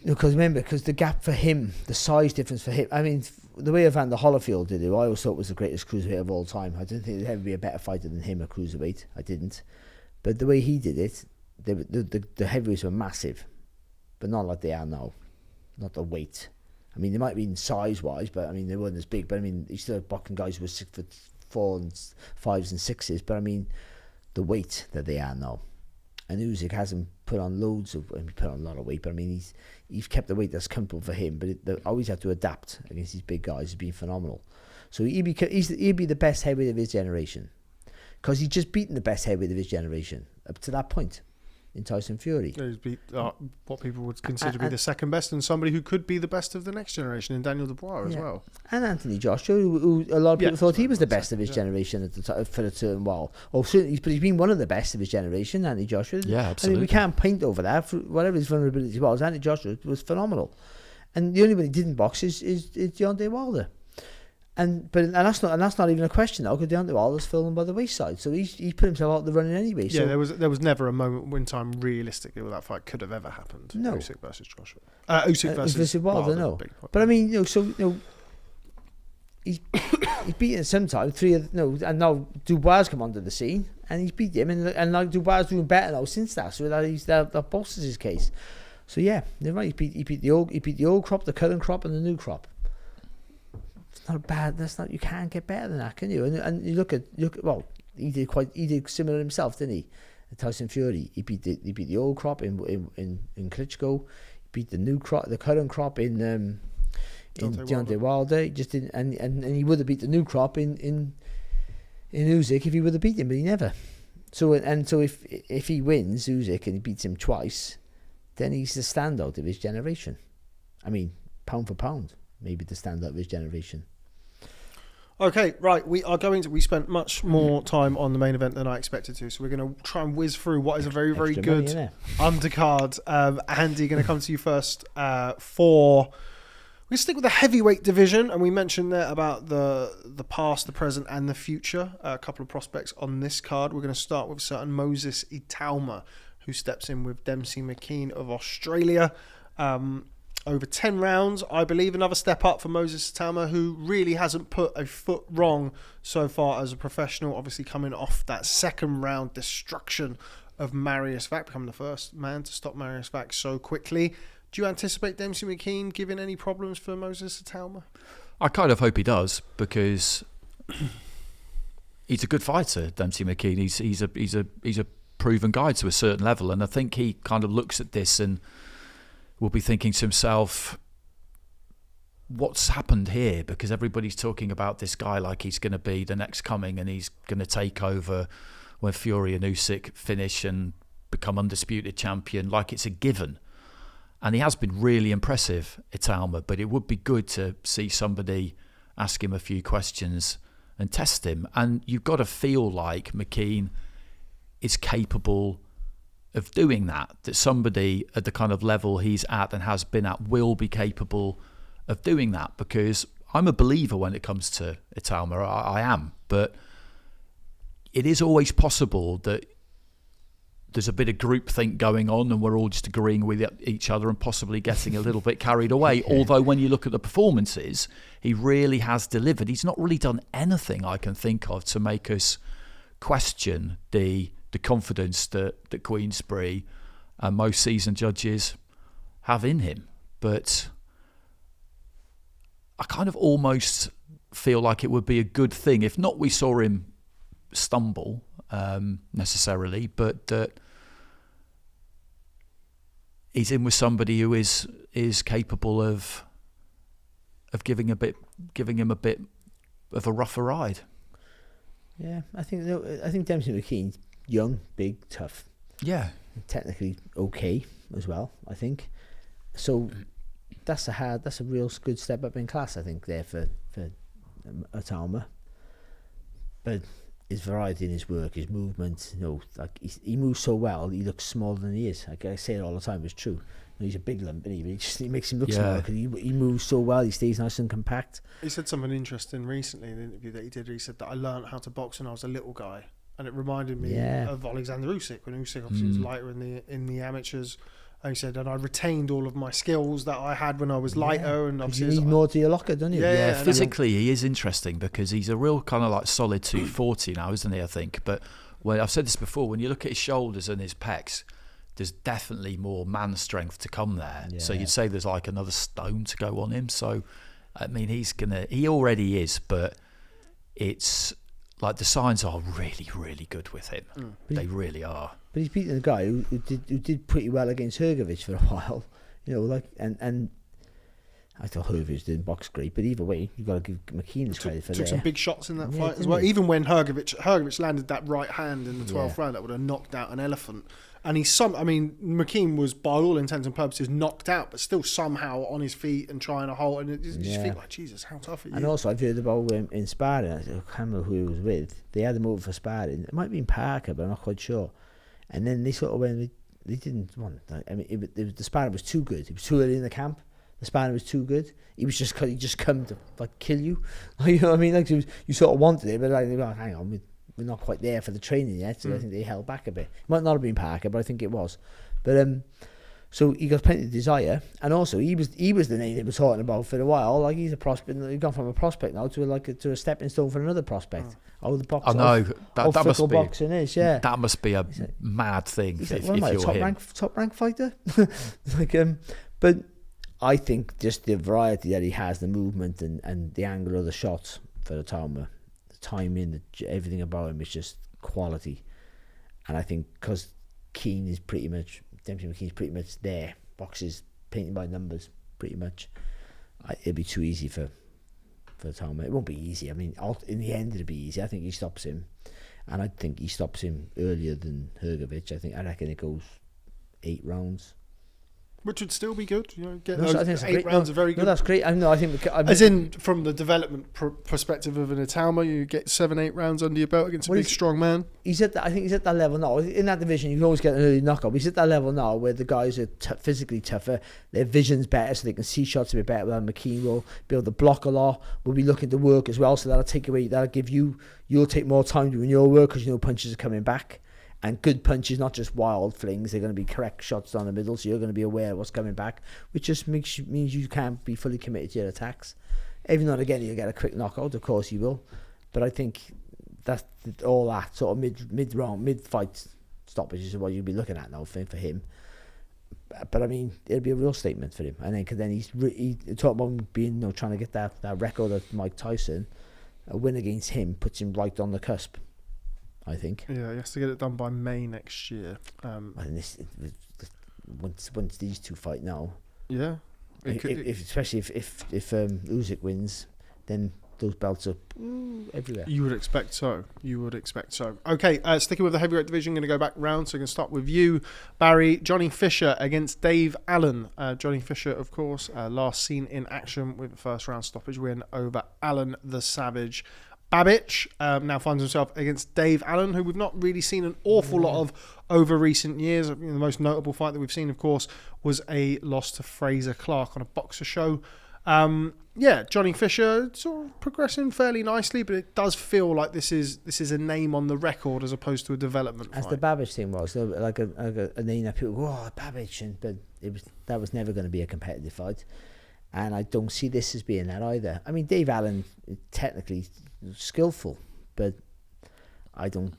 because the gap for him, the size difference for him. I mean, the way Evander Holyfield did it, I always thought was the greatest cruiserweight of all time. I didn't think there'd ever be a better fighter than him at cruiserweight. I didn't, but the way he did it, the heavyweights were massive, but not like they are now. Not the weight. I mean, they might have been size-wise, but I mean, they weren't as big. But I mean, you still have boxing guys who were 6'4" and 5s and 6s. But I mean, the weight that they are now. And Usyk hasn't put on put on a lot of weight. But I mean, he's kept the weight that's comfortable for him. But they always have to adapt against these big guys. He's been phenomenal. So he'd be the best heavyweight of his generation, because he's just beaten the best heavyweight of his generation up to that point. In Tyson Fury. He's beat what people would consider to be the second best, and somebody who could be the best of the next generation in Daniel Dubois as well. And Anthony Joshua, who a lot of people thought he was the best of his generation at the time, for a certain while. Certainly, but he's been one of the best of his generation, Anthony Joshua. Yeah, absolutely. I mean, we can't paint over that. For whatever his vulnerability was, Anthony Joshua was phenomenal. And the only one he didn't box is Deontay Wilder. And that's not even a question now, because Deontay Wilder's fallen by the wayside, so he put himself out the running anyway. So. Yeah, there was never a moment in time realistically where that fight could have ever happened. No, Usyk versus Joshua. Usyk versus Wilder. No, but I mean, he's beaten sometime and now Dubois come onto the scene and he's beat him, and like Dubois doing better now since that, so that bolsters his case. So yeah, you're right. He beat the old crop, the current crop, and the new crop. Not bad. You can't get better than that, can you? And you look at he did similar himself, didn't he? Tyson Fury, he beat the old crop in Klitschko, he beat the new crop, the current crop in Deontay Wilder. He just didn't, and he would have beat the new crop in Usyk if he would have beat him, but he never. So if he wins Usyk and he beats him twice, then he's the standout of his generation. I mean, pound for pound, maybe the standout of his generation. Okay, right. We spent much more time on the main event than I expected to, so we're going to try and whiz through what is a very, very good undercard. Andy, going to come to you first we stick with the heavyweight division, and we mentioned there about the past, the present, and the future. A couple of prospects on this card. We're going to start with a certain Moses Itauma, who steps in with Dempsey McKean of Australia. Over 10 rounds, I believe. Another step up for Moses Itauma, who really hasn't put a foot wrong so far as a professional. Obviously coming off that second round destruction of Marius Vac, becoming the first man to stop Marius Vac so quickly. Do you anticipate Dempsey McKean giving any problems for Moses Itauma? I kind of hope he does, because he's a good fighter, Dempsey McKean. He's a proven guy to a certain level, and I think he kind of looks at this and will be thinking to himself, what's happened here? Because everybody's talking about this guy like he's going to be the next coming, and he's going to take over when Fury and Usyk finish and become undisputed champion, like it's a given. And he has been really impressive, Itauma, but it would be good to see somebody ask him a few questions and test him. And you've got to feel like McKean is capable of doing that somebody at the kind of level he's at and has been at will be capable of doing that, because I'm a believer when it comes to Itauma. I am, but it is always possible that there's a bit of groupthink going on and we're all just agreeing with each other and possibly getting a little bit carried away. Although when you look at the performances, he really has delivered. He's not really done anything I can think of to make us question the confidence that Queensberry and most seasoned judges have in him. But I kind of almost feel like it would be a good thing, if not we saw him stumble necessarily, but that he's in with somebody who is capable of giving him a bit of a rougher ride. Yeah, I think Dempsey McKean's young, big, tough. Yeah, technically okay as well, I think. So that's a real good step up in class, I think, there for Itauma. But his variety in his work, his movement, like he moves so well. He looks smaller than he is. Like I say it all the time, it's true. He's a big lump, isn't he? But he makes him look small because he moves so well. He stays nice and compact. He said something interesting recently in an interview that he did. He said that I learned how to box when I was a little guy, and it reminded me of Oleksandr Usyk, when Usyk obviously was lighter in the amateurs. And he said, and I retained all of my skills that I had when I was lighter. And obviously you need more to your locker, don't you? Yeah, physically he is interesting because he's a real kind of like solid 240 now, isn't he, I think? But when I've said this before, when you look at his shoulders and his pecs, there's definitely more man strength to come there. Yeah. So you'd say there's like another stone to go on him. So, I mean, he already is, but it's like the signs are really, really good with him. They really are. But he's beaten a guy who did pretty well against Hrgovic for a while, and I thought Hrgovic didn't box great, but either way, you've got to give McKean his credit for that. Took some big shots in that fight as well. Even when Hrgovic landed that right hand in the 12th round, that would have knocked out an elephant. And McKean was, by all intents and purposes, knocked out, but still somehow on his feet and trying to hold. And you just think, like, Jesus, how tough are you? And also, I've heard about him in sparring. I can't remember who he was with. They had him over for sparring. It might have been Parker, but I'm not quite sure. And then they sort of went, they didn't want. I mean, the sparring was too good. It was too early in the camp. The sparring was too good. He just come to like kill you. You know what I mean? Like you sort of wanted it, but like, hang on, we're not quite there for the training yet. So I think they held back a bit. It might not have been Parker, but I think it was. But so he got plenty of desire, and also he was the name they were talking about for a while. Like he's a prospect. He's gone from a prospect now to a stepping stone for another prospect. The boxing. I know that must be boxing is. Yeah, that must be a mad thing. If you're top rank fighter. But I think just the variety that he has, the movement and the angle of the shots for Itauma, the timing, everything about him is just quality. And I think because Dempsey McKean's pretty much there, boxes painted by numbers, pretty much. it'd be too easy for Itauma. It won't be easy. I mean, in the end, it'll be easy. I think he stops him, and I think he stops him earlier than Hrgovic. I reckon it goes 8 rounds. Which would still be good, you know. Get No, those I think it's 8 rounds are very good. No, that's great. I think as in from the development perspective of an Itauma, you get 7-8 rounds under your belt against a big strong man. I think he's at that level now. In that division, you can always get an early knockout. He's at that level now where the guys are physically tougher, their vision's better, so they can see shots a bit better. Than McKean will be able to block a lot. Will be looking to work as well, so that'll give you'll take more time doing your work because you know punches are coming back. And good punches, not just wild flings. They're going to be correct shots down the middle, so you're going to be aware of what's coming back, which just means you can't be fully committed to your attacks. Every now and again, you'll get a quick knockout, of course you will. But I think that's all that sort of mid-fight stoppage is what you'll be looking at now for him. But I mean, it'll be a real statement for him. And then he talk about being, trying to get that record of Mike Tyson. A win against him puts him right on the cusp, I think. Yeah, he has to get it done by May next year. And once these two fight now, yeah, especially if Usyk wins, then those belts are everywhere. You would expect so. Okay, sticking with the heavyweight division, going to go back round. So I'm going to start with you, Barry. Johnny Fisher against Dave Allen. Johnny Fisher, of course, last seen in action with a first round stoppage win over Alan the Savage Babic. Now finds himself against Dave Allen, who we've not really seen an awful lot of over recent years. The most notable fight that we've seen, of course, was a loss to Fraser Clark on a Boxer show. Johnny Fisher sort of progressing fairly nicely, but it does feel like this is a name on the record as opposed to a development as fight. The Babic thing was, so like a name that people go, oh, Babic, but that was never going to be a competitive fight. And I don't see this as being that either. I mean, Dave Allen is technically skillful, but I don't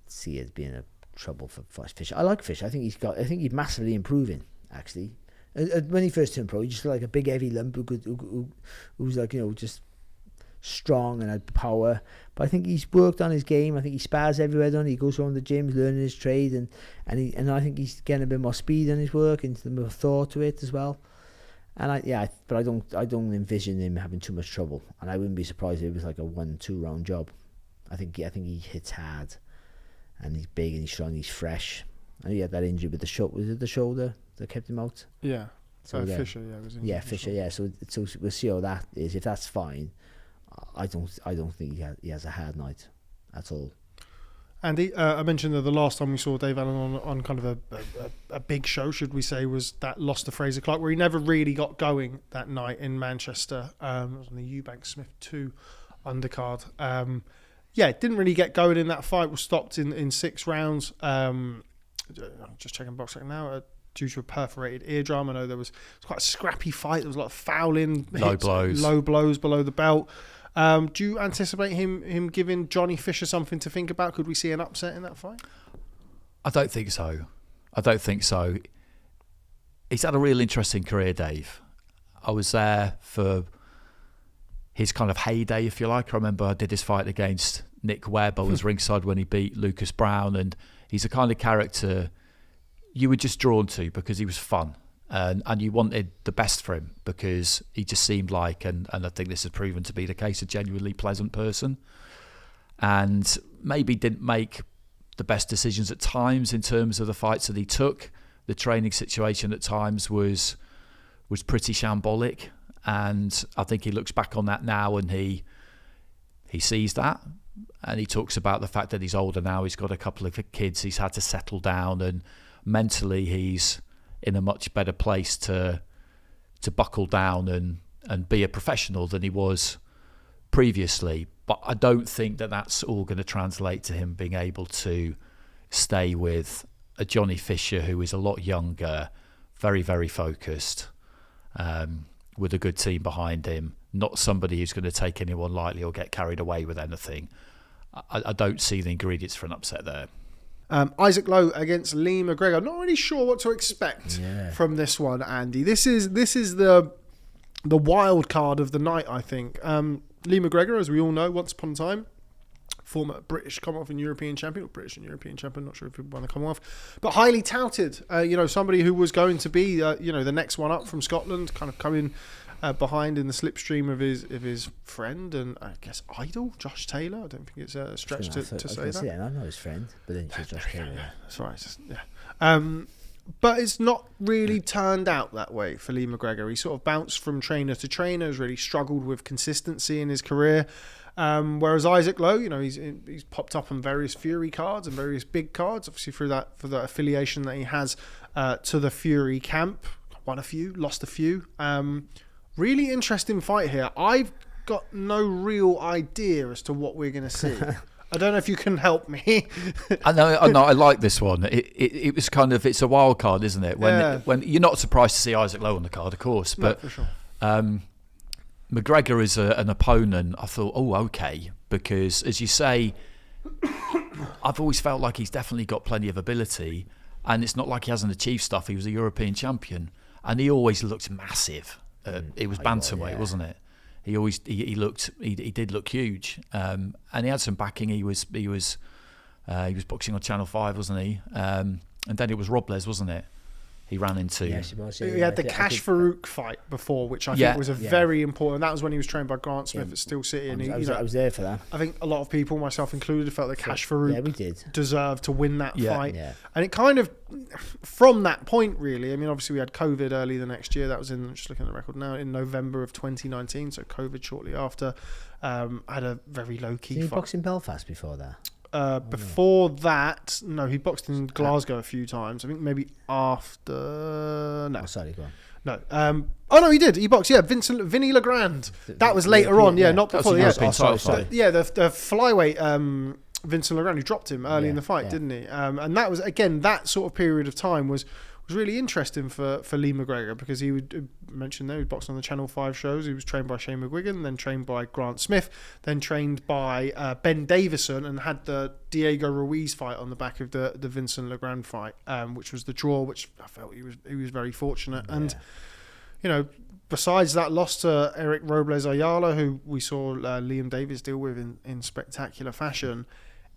see it being a trouble for Fisher. I like Fisher. I think he's massively improving, actually. When he first turned pro, he just looked like a big heavy lump who was like, just strong and had power. But I think he's worked on his game. I think he spars everywhere, he goes around the gyms, learning his trade, and I think he's getting a bit more speed in his work and a bit more thought to it as well. And I don't envision him having too much trouble, and I wouldn't be surprised if it was like a 1-2 round job. I think he hits hard, and he's big and he's strong, he's fresh. And he had that injury with the shoulder. Was it the shoulder that kept him out? Yeah. So Fisher, was injured. Yeah, Fisher, yeah. So we'll see how that is. If that's fine, I don't think he has a hard night at all. Andy, I mentioned that the last time we saw Dave Allen on kind of a big show, should we say, was that loss to Fraser Clark, where he never really got going that night in Manchester. It was on the Eubank Smith 2 undercard. Didn't really get going in that fight. Was stopped in 6 rounds. I'm just checking Boxeo now. Due to a perforated eardrum. I know it was quite a scrappy fight. There was a lot of fouling, low blows below the belt. Do you anticipate him giving Johnny Fisher something to think about? Could we see an upset in that fight? I don't think so. He's had a real interesting career, Dave. I was there for his kind of heyday, if you like. I remember I did his fight against Nick Webb. I was ringside when he beat Lucas Brown, and he's the kind of character you were just drawn to because he was fun. And you wanted the best for him because he just seemed like, and I think this has proven to be the case, a genuinely pleasant person. And maybe didn't make the best decisions at times in terms of the fights that he took. The training situation at times was pretty shambolic. And I think he looks back on that now and he sees that. And he talks about the fact that he's older now, he's got a couple of kids, he's had to settle down, and mentally he's in a much better place to buckle down and be a professional than he was previously. But I don't think that that's all going to translate to him being able to stay with a Johnny Fisher who is a lot younger, very, very focused, with a good team behind him, not somebody who's going to take anyone lightly or get carried away with anything. I don't see the ingredients for an upset there. Isaac Lowe against Lee McGregor. Not really sure what to expect from this one, Andy. This is the wild card of the night, I think. Lee McGregor, as we all know, once upon a time, former British Commonwealth and European champion, or British and European champion, not sure if he won the Commonwealth, but highly touted. Somebody who was going to be, the next one up from Scotland, kind of coming behind in the slipstream of his friend and I guess idol, Josh Taylor. I don't think it's a stretch to say that. Yeah, I know his friend, but then you said Josh Taylor. Yeah, that's right. But it's not really turned out that way for Lee McGregor. He sort of bounced from trainer to trainer, has really struggled with consistency in his career. Whereas Isaac Lowe, he's popped up on various Fury cards and various big cards, obviously for that affiliation that he has to the Fury camp. Won a few, lost a few. Really interesting fight here. I've got no real idea as to what we're going to see. I don't know if you can help me. I know. I like this one. It was kind of, it's a wild card, isn't it? When you're not surprised to see Isaac Lowe on the card, of course, but no, for sure. McGregor is an opponent. I thought, okay, because as you say, I've always felt like he's definitely got plenty of ability, and it's not like he hasn't achieved stuff. He was a European champion, and he always looked massive. It was bantamweight, wasn't it? He did look huge, and he had some backing. He was boxing on Channel 5, wasn't he? And then it was Robles, wasn't it? He ran into. Yes, he was. He had the Cash Farouk fight before, which I think was very important. That was when he was trained by Grant Smith at Steel City, and I was there for that. I think a lot of people, myself included, felt that Cash Farouk deserved to win that fight. Yeah. And it kind of, from that point, really. I mean, obviously we had COVID early the next year. That was just looking at the record now, in November of 2019. So COVID shortly after. Had a very low key. Did he box in Belfast before that? Before that, no, he boxed in Glasgow a few times. I think maybe after. No, sorry, go on. No. No, he did. He boxed. Yeah, Vinny Legrand. That was later on. Yeah, not before. Yeah, the flyweight. Vincent Legrand, who dropped him early in the fight, didn't he? And that was again that sort of period of time was really interesting for Lee McGregor because he would mention there he boxed on the Channel 5 shows. He was trained by Shane McGuigan, then trained by Grant Smith, then trained by Ben Davison, and had the Diego Ruiz fight on the back of the Vincent Legrand fight, which was the draw, which I felt he was very fortunate. And besides that loss to Eric Robles Ayala, who we saw Liam Davis deal with in spectacular fashion,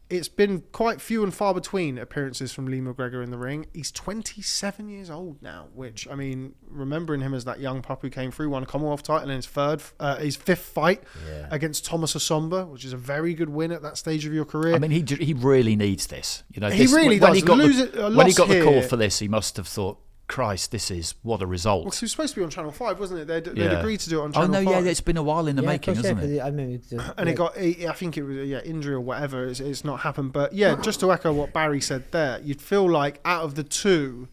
it's been quite few and far between appearances from Lee McGregor in the ring. He's 27 years old now, which, I mean, remembering him as that young pup who came through, won a Commonwealth title in his fifth fight against Thomas Asomba, which is a very good win at that stage of your career. I mean, he really needs this. He really does. When he got the call for this, he must have thought, Christ, this is what a result. Well, he was supposed to be on Channel 5, wasn't it? They'd agreed to do it on Channel 5. Oh, no, yeah, it's been a while in the making, hasn't it? And it got, I think it was, injury or whatever. It's not happened. But, just to echo what Barry said there, you'd feel like out of the two,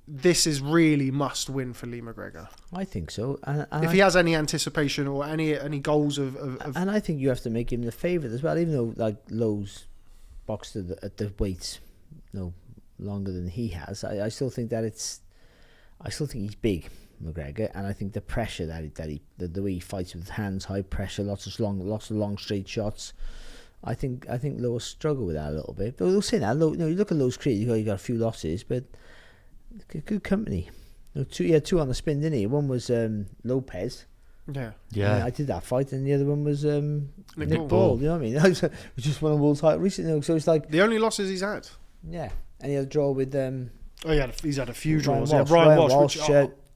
this is really must win for Lee McGregor. I think so. And if he has any anticipation or any goals of... And I think you have to make him the favourite as well, even though like Lowe's boxed at the weights, longer than he has. I still think that he's big, McGregor, and I think the pressure the way he fights with hands, high pressure, lots of long straight shots. I think Lowe will struggle with that a little bit. But we'll say that Lowe, you look at Lowe's career, you got a few losses, but good company. He had two on the spin, didn't he? One was Lopez. Yeah. I did that fight, and the other one was Nick Ball. You know what I mean? We just won a world title recently, so it's like the only losses he's had. Yeah. And he had a draw with he's had a few draws. Ryan Walsh,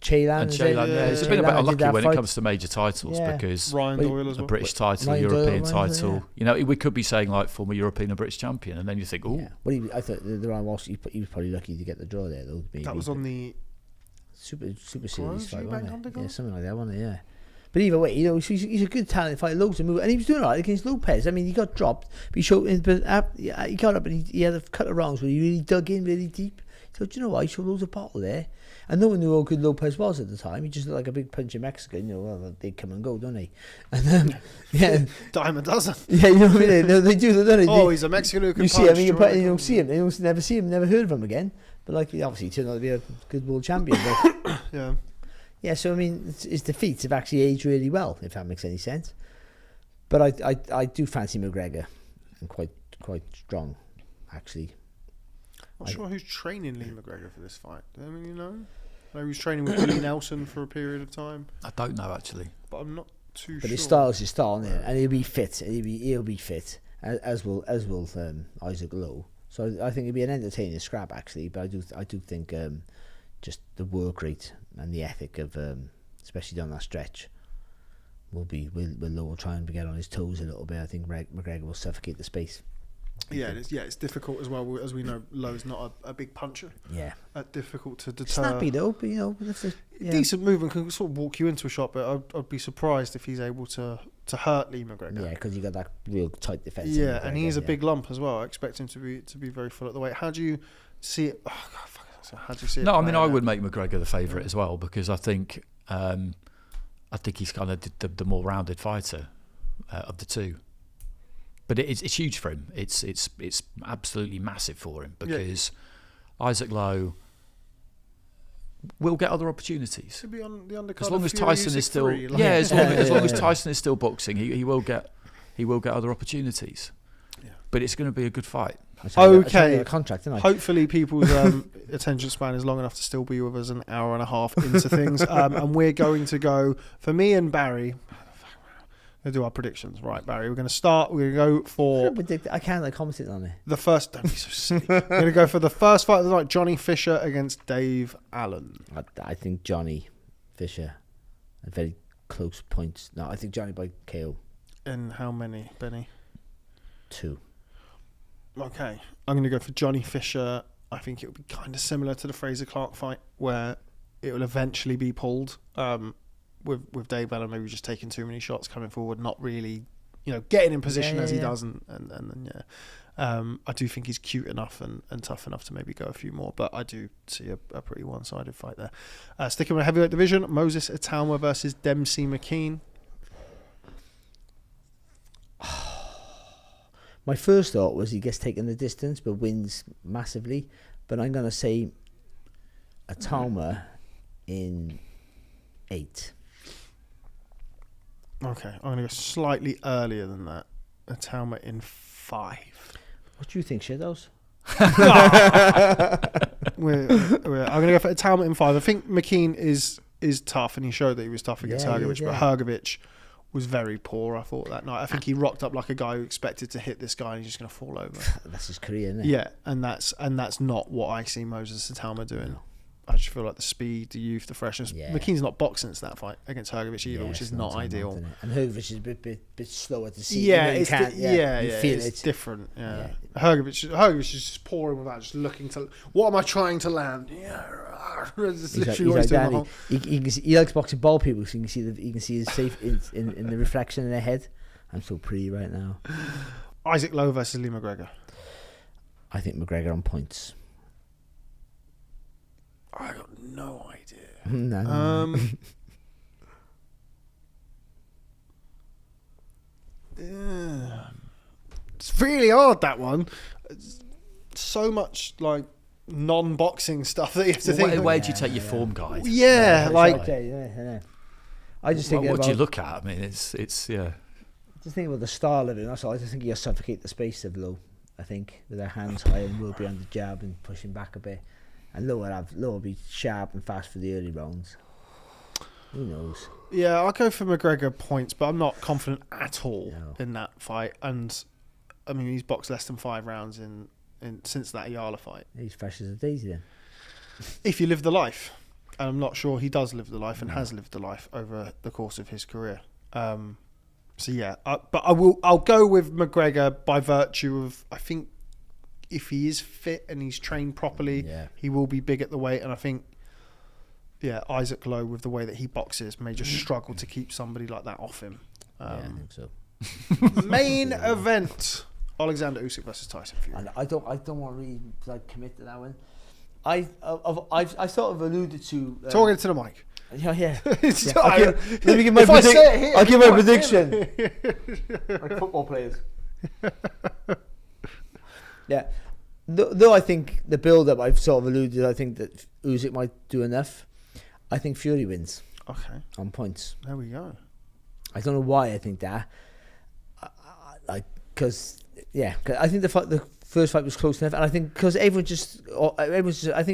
Chelan. It's been a bit unlucky when it comes to major titles because Ryan Doyle as well. A British title, European title. We could be saying like former European and British champion, and then you think, Well, I thought the Ryan Walsh, he was probably lucky to get the draw there, though. That was on the Super Series fight, wasn't it? Yeah, something like that, wasn't it? Yeah. But either way, he's a good talent fighter, loads of moves, and he was doing all right against Lopez. I mean, he got dropped, but he got up and he had a couple of rounds where he really dug in really deep. So, do you know what? He showed loads of bottle there. And no one knew how good Lopez was at the time. He just looked like a big punchy Mexican. They come and go, don't they? And dime a dozen. Yeah, you know what I mean? They do, don't they? Oh, he's a Mexican who can punch. You don't see him. You never see him, never heard of him again. But obviously he turned out to be a good world champion. But yeah. Yeah, so I mean, his defeats have actually aged really well, if that makes any sense. But I do fancy McGregor, and quite strong, actually. Not sure who's training Lee McGregor for this fight. I mean, maybe he's training with Billy Nelson for a period of time. I don't know actually, but I'm not too sure. But his style is his style, isn't it? And he'll be fit. He'll be fit, as will Isaac Lowe. So I think it'll be an entertaining scrap actually. But I do think just the work rate and the ethic of especially down that stretch, will Lowe try and get on his toes a little bit. I think McGregor will suffocate the space. Yeah, it's difficult as well. As we know, Lowe's not a big puncher. Yeah, difficult to deter. Snappy though, but decent movement, can sort of walk you into a shot. But I'd be surprised if he's able to hurt Lee McGregor. Yeah, because you got that real tight defense. Yeah, and he is a big lump as well. I expect him to be very full at the weight. How do you see it? Oh, God, how do you see it? No, I mean, I would make McGregor the favourite as well, because I think he's kind of the more rounded fighter of the two. But it's huge for him. It's absolutely massive for him, because Isaac Lowe will get other opportunities. He'll be on the undercard as long as Fury Tyson Usyk is still 3, as long as Tyson is still boxing, he will get other opportunities. Yeah. But it's going to be a good fight. Okay, a contract, isn't it? Hopefully people's attention span is long enough to still be with us an hour and a half into things, and we're going to go for me and Barry. We're going to do our predictions, right, Barry? We're going to start. We're going to go for. I can't commentate on it. The first. Don't be so silly. We're going to go for the first fight of the night: Johnny Fisher against Dave Allen. I think Johnny Fisher, at very close points. No, I think Johnny by KO. And how many, Benny? 2. Okay, I'm going to go for Johnny Fisher. I think it will be kind of similar to the Fraser Clark fight, where it will eventually be pulled. With Dave Allen maybe just taking too many shots coming forward, not really, getting in position as he does, and then I do think he's cute enough and tough enough to maybe go a few more, but I do see a pretty one-sided fight there. Sticking with the heavyweight division, Moses Itauma versus Dempsey McKean. My first thought was he gets taken the distance but wins massively, but I'm going to say Itauma in 8. Okay, I'm going to go slightly earlier than that. Itauma in 5. What do you think, Shadows? I'm going to go for Itauma in 5. I think McKean is tough, and he showed that he was tough against Hrgovic, but Hrgovic was very poor, I thought, that night. I think he rocked up like a guy who expected to hit this guy and he's just going to fall over. That's his career, isn't it? Yeah, and that's not what I see Moses Itauma doing. No. I just feel like the speed, the youth, the freshness. Yeah. McKean's not boxing since that fight against Hrgovic either, which is not ideal. Not, and Hrgovic is a bit slower to see. Yeah, it's different. Yeah. Hrgovic is just pouring without just looking to. What am I trying to land? Yeah, he's like that. He likes boxing ball people, so you can see his safe in the reflection in their head. I'm so pretty right now. Isaac Lowe versus Lee McGregor. I think McGregor on points. I got no idea. No. Yeah. It's really hard, that one. So much like non-boxing stuff that you have to think. Where do you take your form guide? Yeah, I just think. What do you look at? I mean, it's yeah. Just think about the style of it. That's all. I just think he'll suffocate the space of Lowe. I think with their hands high and will be on the jab and pushing back a bit. And Lowe will be sharp and fast for the early rounds. Who knows? Yeah, I'll go for McGregor points, but I'm not confident at all in that fight. And I mean, he's boxed less than 5 rounds in since that Ayala fight. He's fresh as a daisy then. If you live the life, and I'm not sure he does live the life and has lived the life over the course of his career. So yeah, but I'll go with McGregor by virtue of, I think, if he is fit and he's trained properly, he will be big at the weight. And I think, Isaac Lowe, with the way that he boxes, may just struggle to keep somebody like that off him. I think so. Main event: Oleksandr Usyk versus Tyson Fury. And I don't want to really commit to that one. I sort of alluded to talking to the mic. Yeah. Let me give my prediction. I'll give my prediction. Like football players. Yeah. Though I think the build-up, I've sort of alluded, I think that Usyk might do enough. I think Fury wins. Okay. On points. There we go. I don't know why I think that. Because I think the first fight was close enough, and I think because I think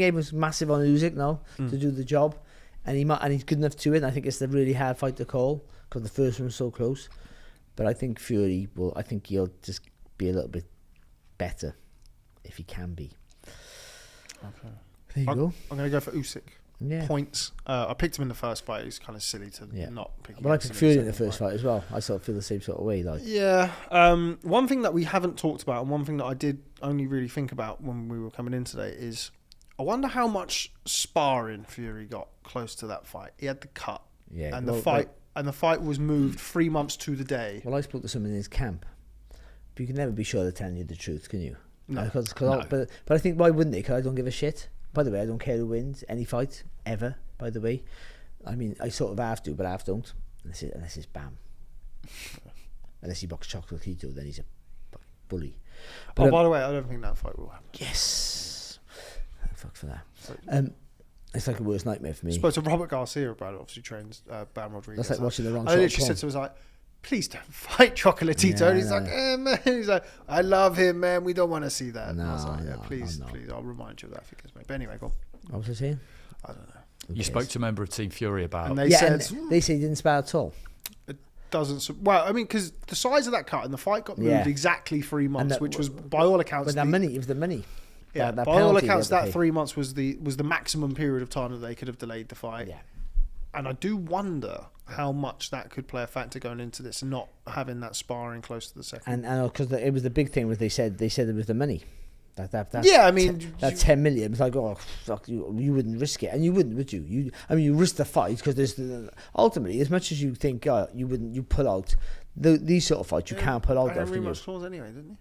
everyone's massive on Usyk now to do the job, and he's good enough to it. And I think it's a really hard fight to call because the first one was so close. But I think Fury will. I think he'll just be a little bit better if he can be. Okay. There you go. I'm going to go for Usyk. points. I picked him in the first fight. It's kind of silly to not pick him. But I picked Fury in the first fight as well. I sort of feel the same sort of way. Yeah. One thing that we haven't talked about, and one thing that I did only really think about when we were coming in today is, I wonder how much sparring Fury got close to that fight. He had the cut, and the fight was moved 3 months to the day. Well, I spoke to someone in his camp, but you can never be sure they're telling you the truth, can you? No. But I think, why wouldn't they? Because I don't give a shit. By the way, I don't care who wins any fight ever. By the way, I mean, I sort of have to, but I half don't. Unless it's Bam. Unless he boxes Chocolatito, then he's a bully. But, by the way, I don't think that fight will happen. Yes. Fuck for that. It's like a worst nightmare for me. I spoke to Robert Garcia about it. Obviously trains Bam Rodriguez. That's like watching the wrong I literally said to him, I was like, please don't fight Chocolatito. And he's like, man. He's like, I love him, man. We don't want to see that. And I was like, please, I'll remind you of that if it gets me. But anyway, go on. What was I saying? I don't know. You spoke to a member of Team Fury about... And they said he didn't spar at all. It doesn't... Well, I mean, because the size of that cut and the fight got moved exactly 3 months, which was, by all accounts... But it was the money. Yeah, by all accounts, that 3 months was the maximum period of time that they could have delayed the fight. Yeah. And I do wonder how much that could play a factor going into this, and not having that sparring close to the second. And because it was the big thing, was they said it was the money. I mean, that 10 million was like, oh fuck, you wouldn't risk it, and you wouldn't, would you? You risk the fight because there's ultimately, as much as you think you pull out these sort of fights, you can't pull out. Had a rematch clause anyway, didn't he?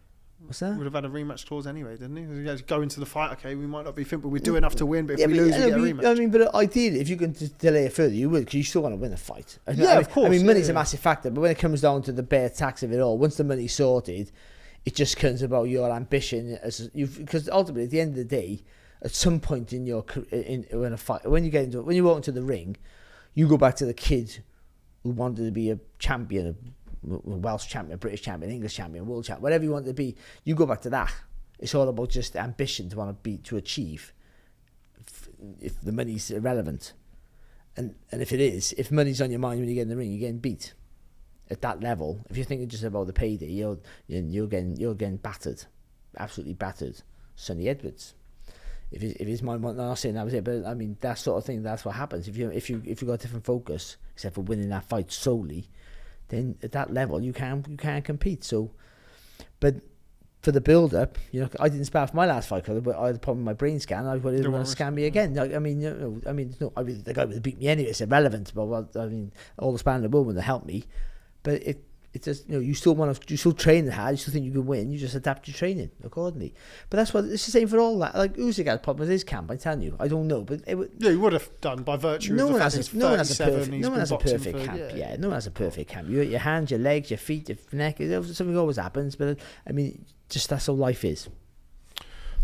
What's that? Would have had a rematch clause anyway, didn't he? He goes, go into the fight. Okay, we might not be fit, but we do enough to win. But if we lose, we get a rematch. I mean, but ideally, if you can delay it further, you would, because you still want to win a fight. Of course. I mean, money's a massive factor, but when it comes down to the bare tax of it all, once the money's sorted, it just comes about your ambition because ultimately, at the end of the day, at some point in your in a fight, when you walk into the ring, you go back to the kid who wanted to be a champion, a Welsh champion, British champion, English champion, world champion, whatever you want to be. You go back to that. It's all about just ambition to achieve. If the money's irrelevant, and if money's on your mind when you get in the ring, you're getting beat. At that level, if you're thinking just about the payday, you're getting battered, absolutely battered. Sonny Edwards. If his mind, I'm not saying that was it, but I mean that sort of thing. That's what happens if you got a different focus, except for winning that fight solely. Then at that level, you can't compete. So, but for the build up, I didn't spar for my last fight because I had a problem with my brain scan. I didn't want to scan me again. The guy would have beat me anyway. It's irrelevant. But all the sparring in the world would have helped me. But it just, you still train hard, you still think you can win, you just adapt your training accordingly. But that's what it's the same for all that. Like Usyk had a problem with his camp, I'm telling you. I don't know, but he would have done by virtue of the fact he's 37. No one has a perfect camp. No one has a perfect camp. Your hands, your legs, your feet, your neck. Something always happens, but I mean, just that's how life is.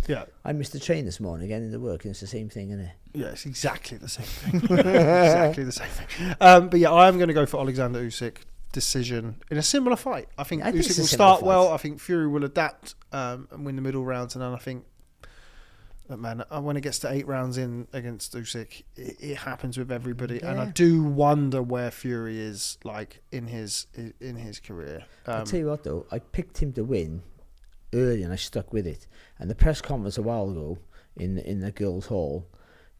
Yeah, I missed the train this morning again into work, and it's the same thing, isn't it? Yeah, it's exactly the same thing. Exactly the same thing. But yeah, I am going to go for Oleksandr Usyk. Decision in a similar fight. I think Usyk will start well. I think Fury will adapt and win the middle rounds, and then I think when it gets to 8 rounds in against Usyk, it happens with everybody. And I do wonder where Fury is like in his career. I'll tell you what though, I picked him to win early and I stuck with it. And the press conference a while ago in the girls' hall,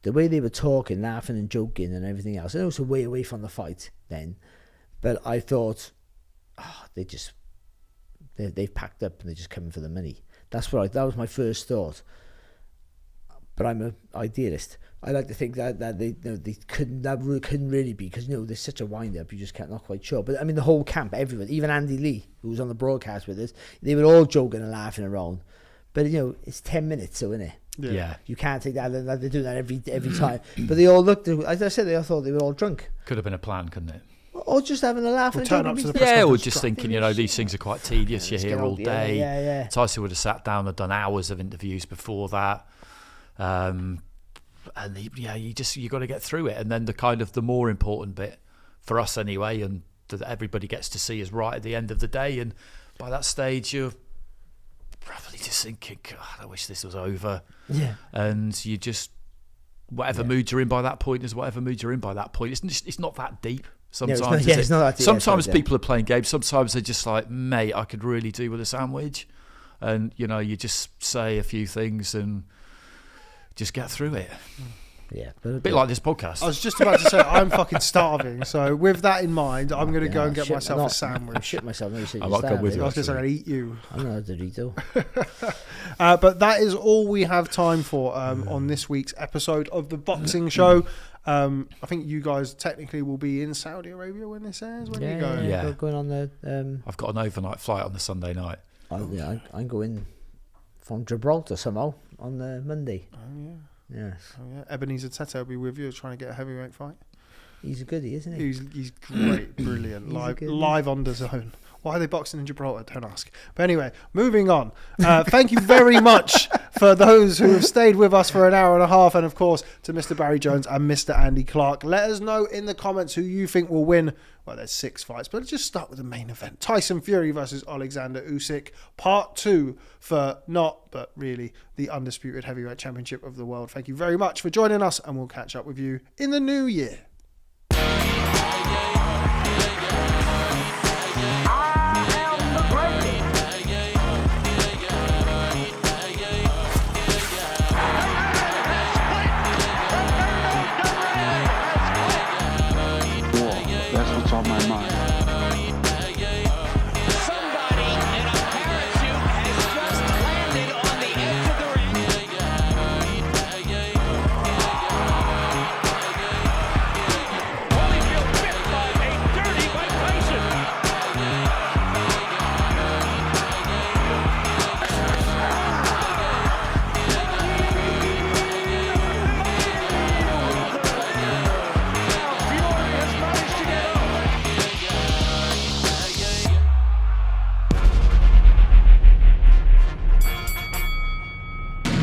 the way they were talking, laughing and joking and everything else, and it was way away from the fight then. But I thought, they've packed up and they're just coming for the money. That was my first thought. But I'm an idealist. I like to think that they couldn't really be, because there's such a wind up. You just not quite sure. But I mean, the whole camp, everyone, even Andy Lee, who was on the broadcast with us, they were all joking and laughing around. But it's 10 minutes, so isn't it? Yeah. You can't take that. They do that every time. But they all looked. As I said, they all thought they were all drunk. Could have been a plan, couldn't it? Or just having a laugh and turn up to the press conference. Or just thinking, these things are quite tedious. You're here all day. Yeah. Tyson would have sat down and done hours of interviews before that. And you got to get through it. And then the more important bit for us anyway, and that everybody gets to see, is right at the end of the day. And by that stage, you're probably just thinking, God, I wish this was over. Yeah. And you just, whatever mood you're in by that point is whatever mood you're in by that point. It's not that deep. Sometimes, it's not that sometimes people are playing games. Sometimes they're just like, mate, I could really do with a sandwich. And, you just say a few things and just get through it. Yeah, a bit like this podcast. I was just about to say I'm fucking starving. So with that in mind, I'm going to go and get myself a sandwich. I shit myself. I might go with you. I was going to say I'm going to eat you. I'm not a Dorito. But that is all we have time for on this week's episode of the Boxing Show. I think you guys technically will be in Saudi Arabia when this airs. When you go, going on the. I've got an overnight flight on the Sunday night. I'm going from Gibraltar somehow on the Monday. Oh yeah. Yes. Oh yeah. Ebenezer Tete will be with you trying to get a heavyweight fight. He's a goodie, isn't he? He's great, brilliant. Live on the zone. Why are they boxing in Gibraltar? Don't ask. But anyway, moving on. Thank you very much for those who have stayed with us for an hour and a half, and of course to Mr. Barry Jones and Mr. Andy Clark. Let us know in the comments who you think will win. Well, there's 6 fights, but let's just start with the main event. Tyson Fury versus Oleksandr Usyk, part 2 for not, but really, the undisputed heavyweight championship of the world. Thank you very much for joining us, and we'll catch up with you in the new year.